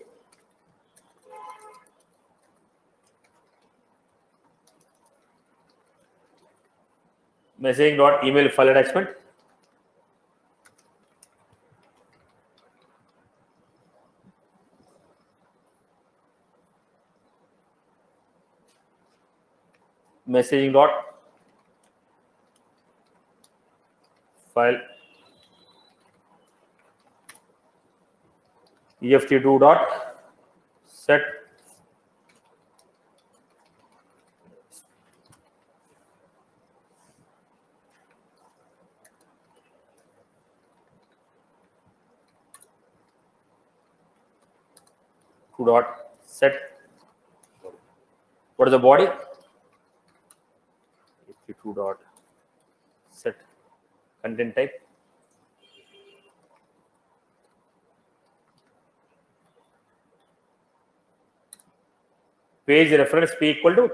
Messaging dot email file attachment. Messaging dot file EFT2 dot set dot set. What is the body? EFT2 dot set content type. Page reference p equal to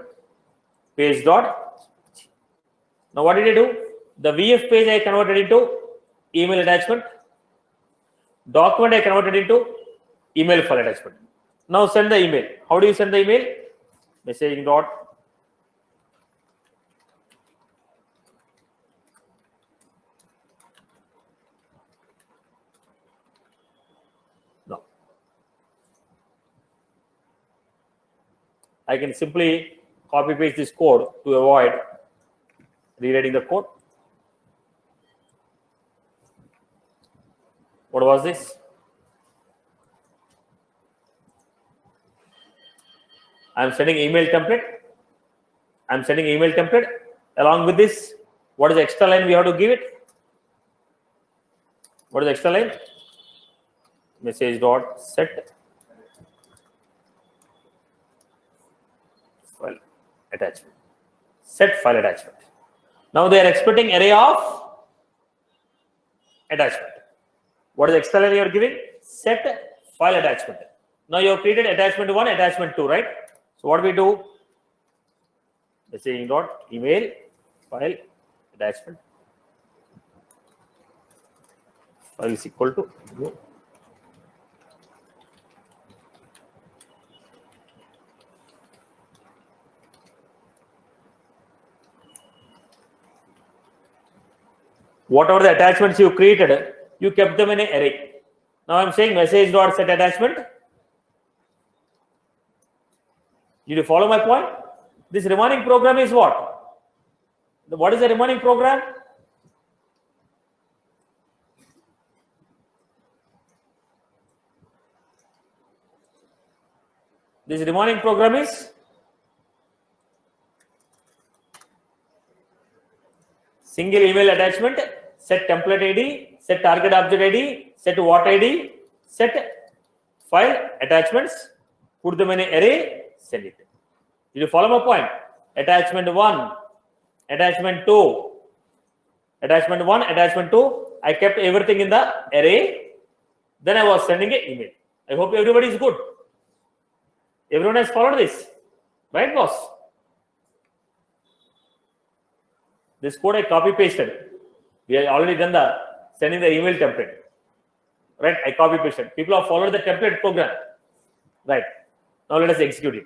page dot. Now what did I do? The VF page I converted into email attachment. Document I converted into email file attachment. Now send the email. How do you send the email? Messaging dot no. I can simply copy paste this code to avoid rewriting the code. What was this? I am sending email template. I am sending email template. Along with this, what is the extra line we have to give it? What is the extra line? Message dot set file attachment. Set file attachment. Now they are expecting array of attachment. What is the extra line you are giving? Set file attachment. Now you have created attachment 1, attachment 2, right? So what we do? Let's say dot email file attachment file is equal to whatever the attachments you created, you kept them in an array. Now I'm saying message dot set attachment. Did you follow my point? This remaining program is what? What is the remaining program? This remaining program is single email attachment, set template ID, set target object ID, set what ID, set file attachments, put them in an array, send it. Did you follow my point? Attachment 1, attachment 2, attachment 1, attachment 2. I kept everything in the array. Then I was sending an email. I hope everybody is good. Everyone has followed this, right, boss? This code I copy pasted. We have already done the sending the email template, right? I copy pasted. People have followed the template program, right? Now let us execute it.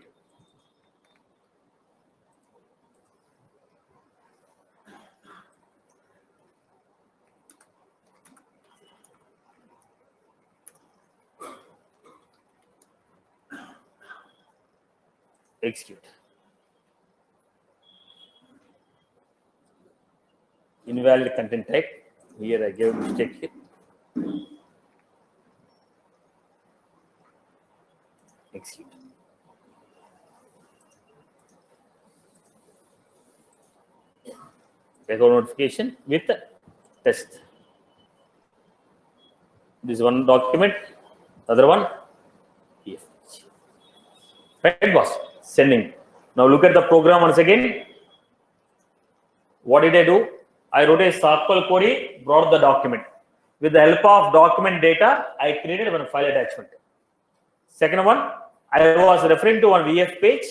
Execute. Invalid content type. Here I gave a mistake here. Execute. Record notification with test. This one document, other one here. Right, boss? Sending. Now look at the program once again. What did I do? I wrote a SQL query, brought the document. With the help of document data, I created one file attachment. Second one, I was referring to one VF page,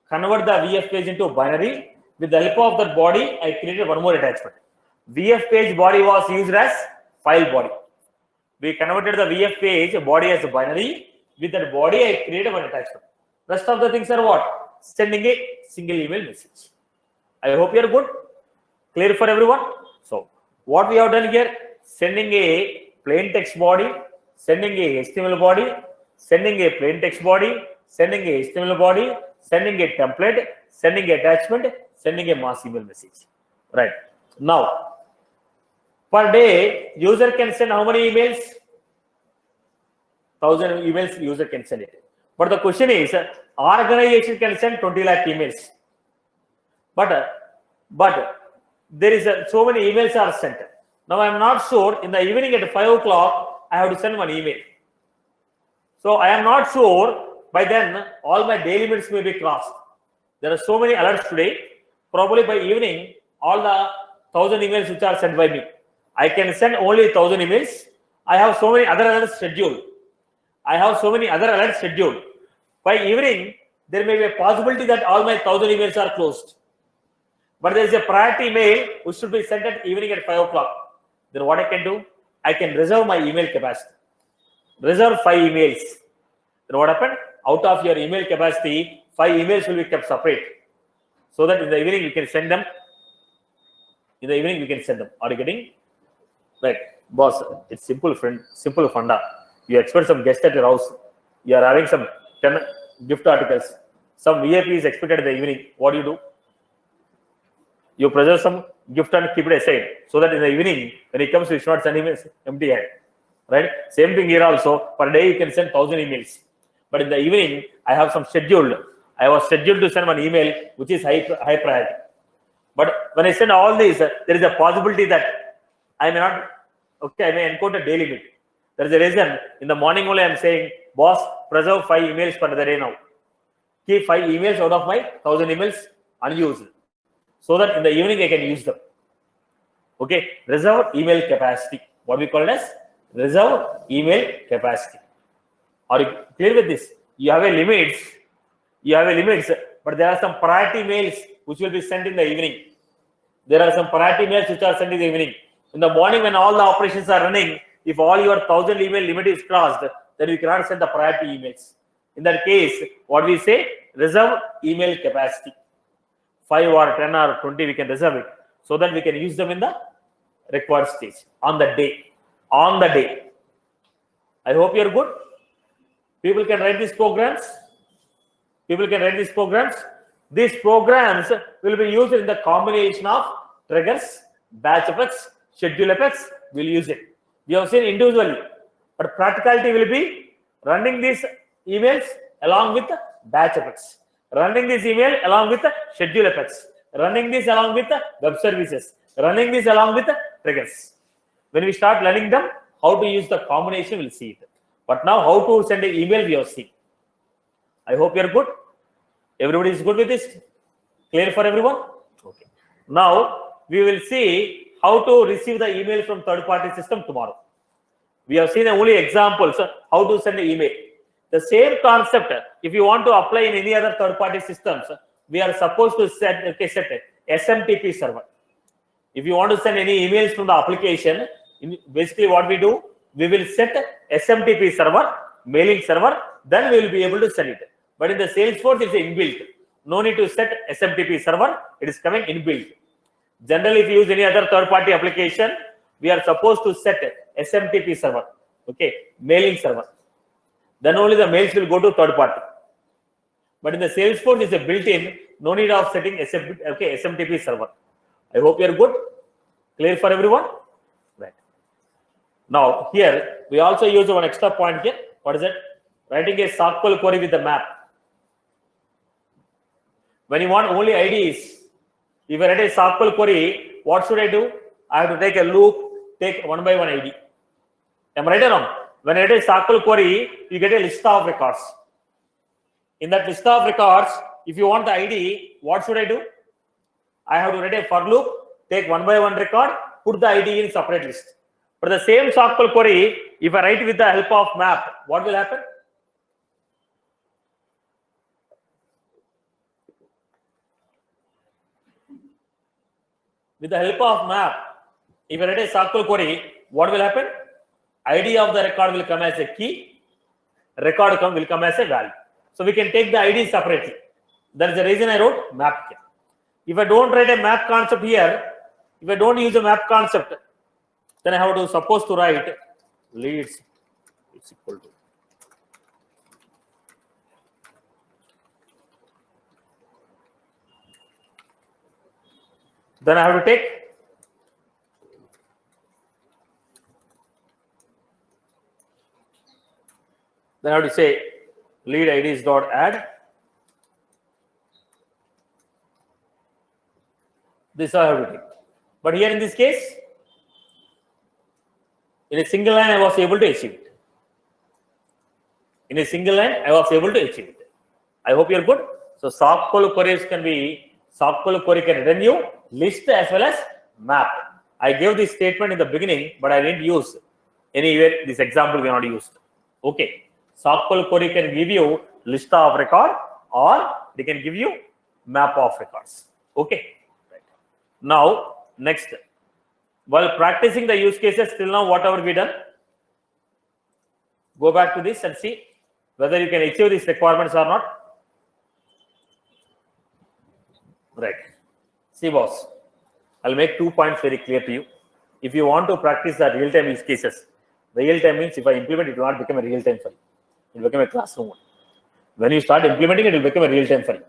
convert the VF page into binary. With the help of that body, I created one more attachment. VF page body was used as file body. We converted the VF page body as a binary. With that body, I created one attachment. Rest of the things are what? Sending a single email message. I hope you are good. Clear for everyone? So, what we have done here, sending a plain text body, sending a HTML body, sending a plain text body, sending a HTML body, sending a template, sending a attachment, sending a mass email message. Right. Now, per day, user can send how many emails? 1000 emails user can send it. But the question is, organization can send 20 lakh emails. But there is so many emails are sent. Now I am not sure. In the evening at 5 o'clock, I have to send one email. So I am not sure. By then, all my daily limits may be crossed. There are so many alerts today. Probably by evening, all the 1000 emails which are sent by me, I can send only 1000 emails. I have so many other alerts scheduled. By evening, there may be a possibility that all my 1000 emails are closed. But there is a priority mail which should be sent at evening at 5 o'clock. Then what I can do? I can reserve my email capacity. Reserve 5 emails. Then what happened? Out of your email capacity, 5 emails will be kept separate. So that in the evening you can send them. Are you getting? Right. Boss, it's simple, friend. Simple funda. You expect some guest at your house. You are having some 10 gift articles. Some VIP is expected in the evening. What do? You preserve some gift and keep it aside. So that in the evening, when he comes, you should not send him empty hand. Right? Same thing here also. Per day, you can send 1000 emails. But in the evening, I have some scheduled. I was scheduled to send one email, which is high priority. But when I send all these, there is a possibility that I may encounter day limit. There is a reason. In the morning only, I am saying, boss, preserve 5 emails per day now. Keep 5 emails out of my 1000 emails unused. So that in the evening, I can use them. Okay, reserved email capacity. What we call it as reserved email capacity. Are you clear with this? You have a limits. You have a limits, but there are some priority mails which will be sent in the evening. There are some priority mails which are sent in the evening. In the morning, when all the operations are running, if all your 1000 email limit is crossed, then you cannot send the priority emails. In that case, what we say, reserve email capacity. 5 or 10 or 20, we can reserve it so that we can use them in the required stage on the day. On the day. I hope you're good. People can write these programs. People can write these programs. These programs will be used in the combination of triggers, batch effects, schedule effects. We'll use it. We have seen individually, but practicality will be running these emails along with batch effects, running this email along with schedule effects, running this along with web services, running this along with triggers. When we start learning them, how to use the combination, we'll see it. But now, how to send an email, we have seen. I hope you're good. Everybody is good with this? Clear for everyone? Okay. Now, we will see how to receive the email from third-party system tomorrow. We have seen only examples how to send an email. The same concept, if you want to apply in any other third-party systems, we are supposed to set SMTP server. If you want to send any emails from the application, basically what we do, we will set SMTP server, mailing server, then we will be able to send it. But in the Salesforce, it's inbuilt. No need to set SMTP server. It is coming inbuilt. Generally, if you use any other third-party application, we are supposed to set SMTP server, okay, mailing server. Then only the mails will go to third party. But in the Salesforce, it's a built-in. No need of setting SMTP server. I hope you are good. Clear for everyone? Right. Now, here, we also use one extra point here. What is it? Writing a SQL query with the map. When you want only IDs, if I write a SQL query, what should I do? I have to take a loop, take one by one ID. Am I right or wrong? When I write a SQL query, you get a list of records. In that list of records, if you want the ID, what should I do? I have to write a for loop, take one by one record, put the ID in separate list. For the same SQL query, if I write with the help of map, what will happen? With the help of map, if I write a SQL query, what will happen? ID of the record will come as a key, record will come as a value. So we can take the ID separately. That is the reason I wrote map here. If I don't write a map concept here, if I don't use a map concept, then I have to suppose to write leads is equal to. Then I have to take then I have to say lead IDs dot add. This I have to take. But here in this case, in a single line, I was able to achieve it. In a single line, I was able to achieve it. I hope you're good. So SQL queries can be, SQL query can return you list as well as map. I gave this statement in the beginning, but I didn't use anywhere. This example we not used. Okay. SQL query can give you list of record or they can give you map of records. Okay. Right. Now, next. While practicing the use cases till now, whatever we done, go back to this and see whether you can achieve these requirements or not. Right. See, boss, I'll make 2 points very clear to you. If you want to practice the real-time use cases, real-time means if I implement, it will not become a real-time for you. It will become a classroom one. When you start implementing, it will become a real-time for you.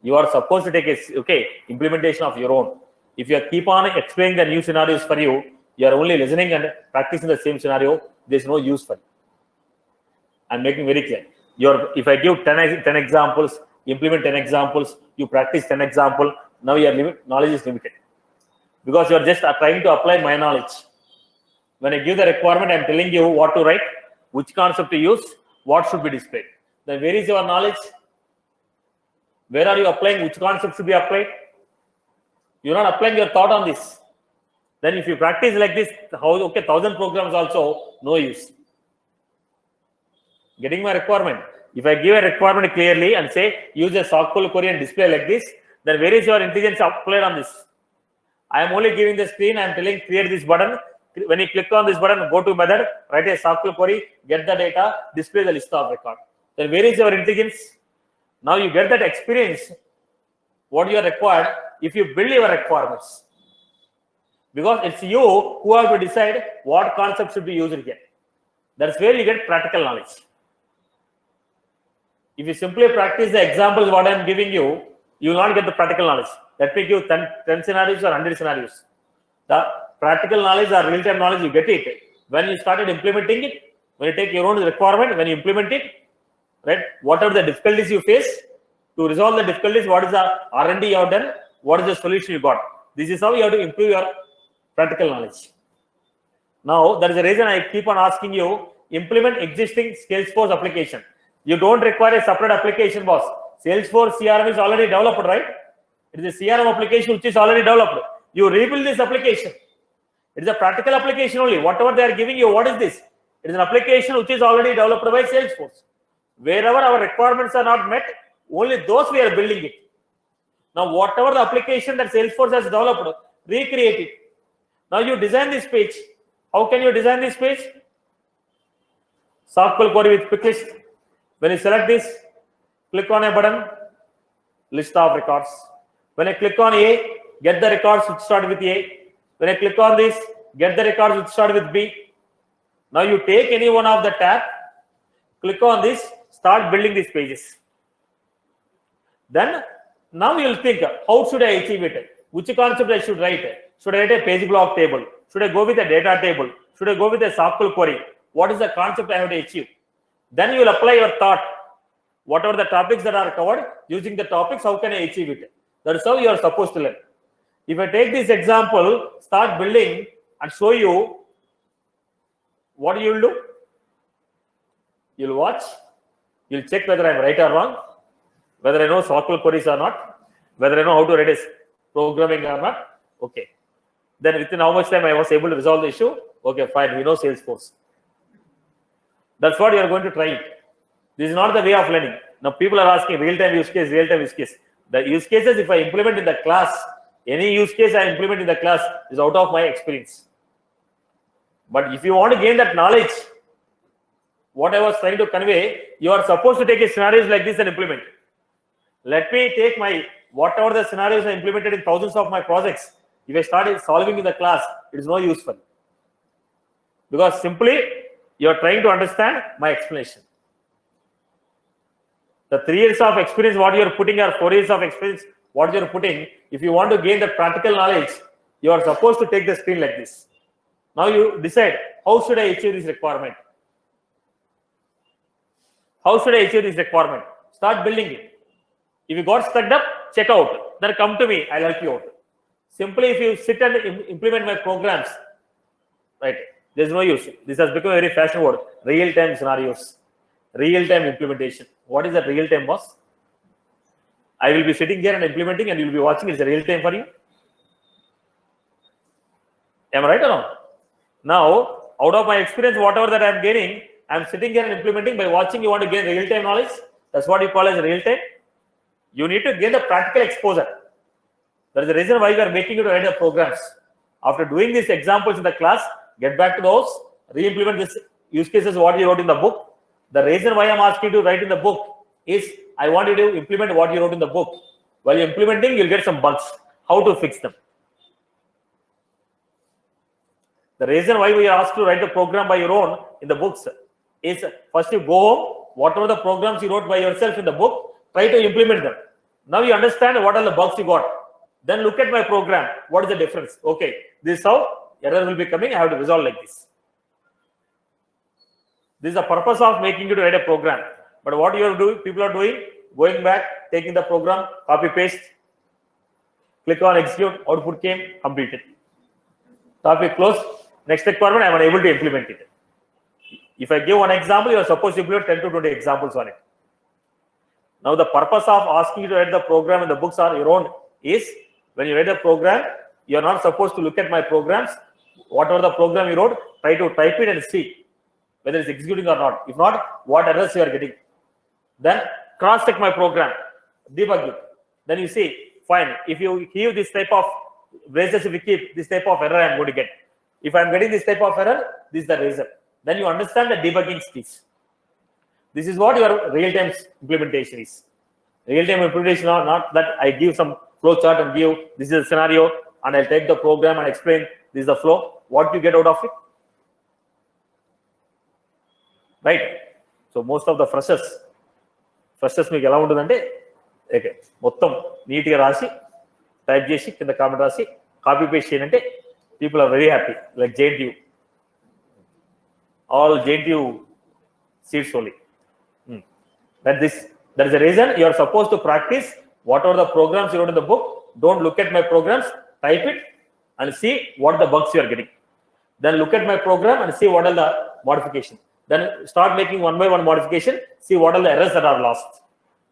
You are supposed to take a implementation of your own. If you keep on explaining the new scenarios for you, you are only listening and practicing the same scenario. There is no use for you. I'm making very clear. If I give 10 examples, implement 10 examples, you practice 10 examples, now your knowledge is limited. Because you are just trying to apply my knowledge. When I give the requirement, I'm telling you what to write, which concept to use, what should be displayed. Then where is your knowledge? Where are you applying? Which concept should be applied? You're not applying your thought on this. Then if you practice like this, okay, 1,000 programs also, no use. Getting my requirement. If I give a requirement clearly and say, use a SOQL query and display like this, then where is your intelligence applied on this? I am only giving the screen, I am telling create this button. When you click on this button, go to method, write a SOQL query, get the data, display the list of record. Then where is your intelligence? Now you get that experience, what you are required if you build your requirements. Because it's you who have to decide what concept should be used here. That's where you get practical knowledge. If you simply practice the examples what I am giving you, you will not get the practical knowledge. Let me give 10 scenarios or 100 scenarios. The practical knowledge or real-time knowledge, you get it when you started implementing it, when you take your own requirement, when you implement it, right? Whatever the difficulties you face, to resolve the difficulties, what is the R&D you have done, what is the solution you got. This is how you have to improve your practical knowledge. Now, that is the reason I keep on asking you, implement existing Salesforce application. You don't require a separate application, boss. Salesforce CRM is already developed, right? It is a CRM application which is already developed. You rebuild this application. It is a practical application only. Whatever they are giving you, what is this? It is an application which is already developed by Salesforce. Wherever our requirements are not met, only those we are building it. Now, whatever the application that Salesforce has developed, recreate it. Now, you design this page. How can you design this page? SOQL query with quick list. When you select this, click on a button, list of records. When I click on A, get the records which start with A. When I click on this, get the records which start with B. Now you take any one of the tab, click on this, start building these pages. Then, now you will think, how should I achieve it? Which concept I should write? Should I write a page block table? Should I go with a data table? Should I go with a SOQL query? What is the concept I have to achieve? Then you will apply your thought. Whatever the topics that are covered, using the topics, how can I achieve it? That is how you are supposed to learn. If I take this example, start building and show you, what you will do? You will watch, you will check whether I am right or wrong, whether I know SOQL queries or not, whether I know how to write a programming or not. Okay. Then within how much time I was able to resolve the issue? Okay, fine, we know Salesforce. That's what you are going to try. This is not the way of learning. Now people are asking real-time use case, real-time use case. The use cases, if I implement in the class, any use case I implement in the class is out of my experience. But if you want to gain that knowledge, what I was trying to convey, you are supposed to take a scenarios like this and implement. Let me take my, whatever the scenarios I implemented in thousands of my projects, if I started solving in the class, it is no useful. Because simply, you are trying to understand my explanation. The 3 years of experience, what you are putting, or 4 years of experience, what you are putting, if you want to gain the practical knowledge, you are supposed to take the screen like this. Now you decide, how should I achieve this requirement? How should I achieve this requirement? Start building it. If you got stuck up, check out. Then come to me, I'll help you out. Simply, if you sit and implement my programs, right, there's no use. This has become a very fashionable word. Real-time scenarios. Real-time implementation. What is that real-time, boss? I will be sitting here and implementing, and you will be watching. It's a real-time for you. Am I right or no? Now, out of my experience, whatever that I'm gaining, I'm sitting here and implementing. By watching, you want to gain real-time knowledge. That's what you call as real-time. You need to gain the practical exposure. That is the reason why we are making you to write the programs. After doing these examples in the class, get back to those, re-implement this use cases what you wrote in the book. The reason why I'm asking you to write in the book is I want you to implement what you wrote in the book. While you're implementing, you'll get some bugs. How to fix them? The reason why we are asked to write the program by your own in the books is first you go home, whatever the programs you wrote by yourself in the book, try to implement them. Now you understand what are the bugs you got. Then look at my program. What is the difference? Okay, this is how error will be coming. I have to resolve like this. This is the purpose of making you to write a program. But what you are doing, people are doing, going back, taking the program, copy paste, click on execute, output came, completed. Topic closed. Next requirement, I am unable to implement it. If I give one example, you are supposed to implement 10 to 20 examples on it. Now, the purpose of asking you to write the program in the books or your own is when you write the program, You are not supposed to look at my programs. Whatever the program you wrote, try to type it and see whether it's executing or not. If not, what errors you are getting. Then cross-check my program, debug it. Then you see, fine, if you give this type of braces, if you keep this type of error, I'm going to get. If I'm getting this type of error, this is the reason. Then you understand the debugging skills. This is what your real-time implementation is. Real-time implementation, not that I give some flow chart and give this is a scenario and I'll take the program and explain this is the flow. What you get out of it? Right? So most of the freshers మీకు ఎలా ఉంటుందంటే okay మొత్తం నీట్గా రాసి type చేసి కింద comment రాసి copy paste చేయాలంటే people are very happy, like JNTU. All JNTU seats only. That is the reason you are supposed to practice whatever the programs you wrote in the book. Don't look at my programs, type it and see what the bugs you are getting. Then look at my program and see what are the modifications. Then start making one by one modification, see what are the errors that are lost.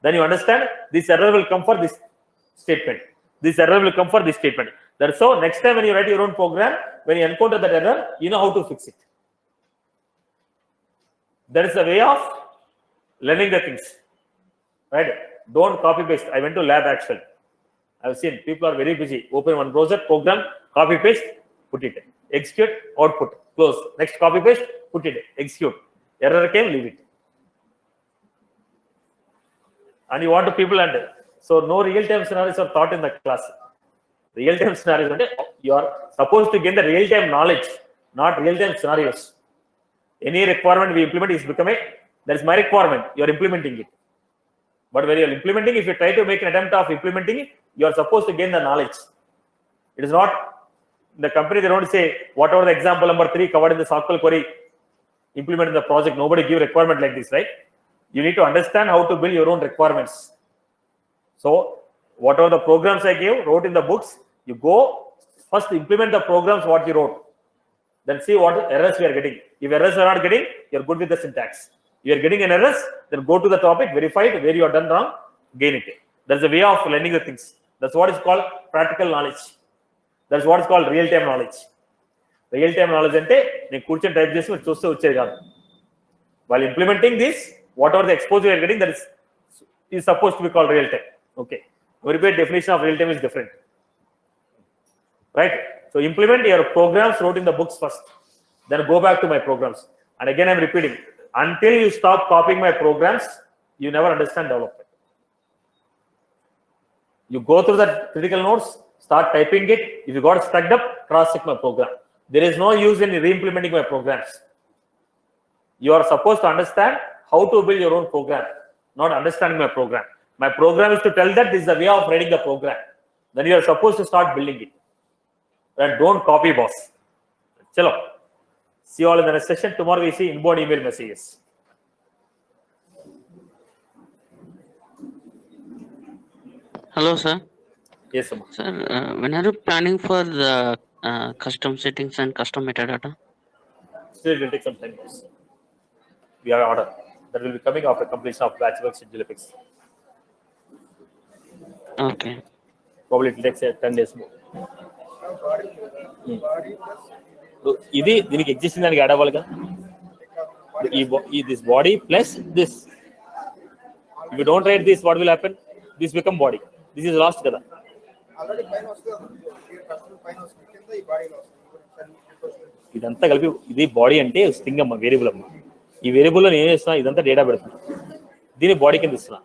Then you understand this error will come for this statement. This error will come for this statement. That's so next time when you write your own program, when you encounter that error, you know how to fix it. That is the way of learning the things. Right? Don't copy paste. I went to lab actually. I've seen people are very busy. Open one browser, program, copy paste, put it. Execute, output, close. Next copy paste, put it. Execute. Error came, leave it. And you want to people and so no real-time scenarios are taught in the class. Real-time scenarios, you are supposed to gain the real-time knowledge, not real-time scenarios. Any requirement we implement is becoming, that is my requirement, you are implementing it. But when you are implementing, if you try to make an attempt of implementing it, you are supposed to gain the knowledge. It is not, the company, they don't say, whatever the example number 3 covered in the SQL query, implement in the project, nobody give requirement like this, right? You need to understand how to build your own requirements. So, whatever the programs I gave, wrote in the books, you go first implement the programs what you wrote. Then see what errors we are getting. If errors are not getting, you are good with the syntax. You are getting an errors, then go to the topic, verify it, where you are done wrong, gain it. That's a way of learning the things. That's what is called practical knowledge. That's what is called real-time knowledge. Real-time knowledge ante నేను కూర్చొని type చేసి మీరు చూస్తే వచ్చేది కాదు. While implementing this, whatever the exposure you are getting, that is supposed to be called real-time. Okay. Every definition of real-time is different. Right? So implement your programs wrote in the books first. Then go back to my programs. And again, I'm repeating. Until you stop copying my programs, you never understand development. You go through the critical notes, start typing it. If you got stuck up, cross-check my program. There is no use in re-implementing my programs. You are supposed to understand how to build your own program, not understanding my program. My program is to tell that this is the way of writing the program. Then you are supposed to start building it. And don't copy, boss. Chalo. See you all in the next session. Tomorrow we see inbound email messages. Hello, sir. Yes, sir. Sir, when are you planning for the custom settings and custom metadata? Still, it will take some time. We are order. That will be coming after completion of batch work schedule fix. Okay. Probably it will take 10 days more. ఇది దీనికి existing దానికి add అవ్వాలి కదా this body plus this. If you don't write this, what will happen? This become body. This is lost kada. ఇదంతా కలిపి ఇది body అంటే string అమ్మ, వేరియబుల్ అమ్మ. ఈ వేరియబుల్లో నేను ఏం చేస్తున్నా, ఇదంతా డేటా పెడుతున్నా, దీని బాడీ కింద ఇస్తున్నా.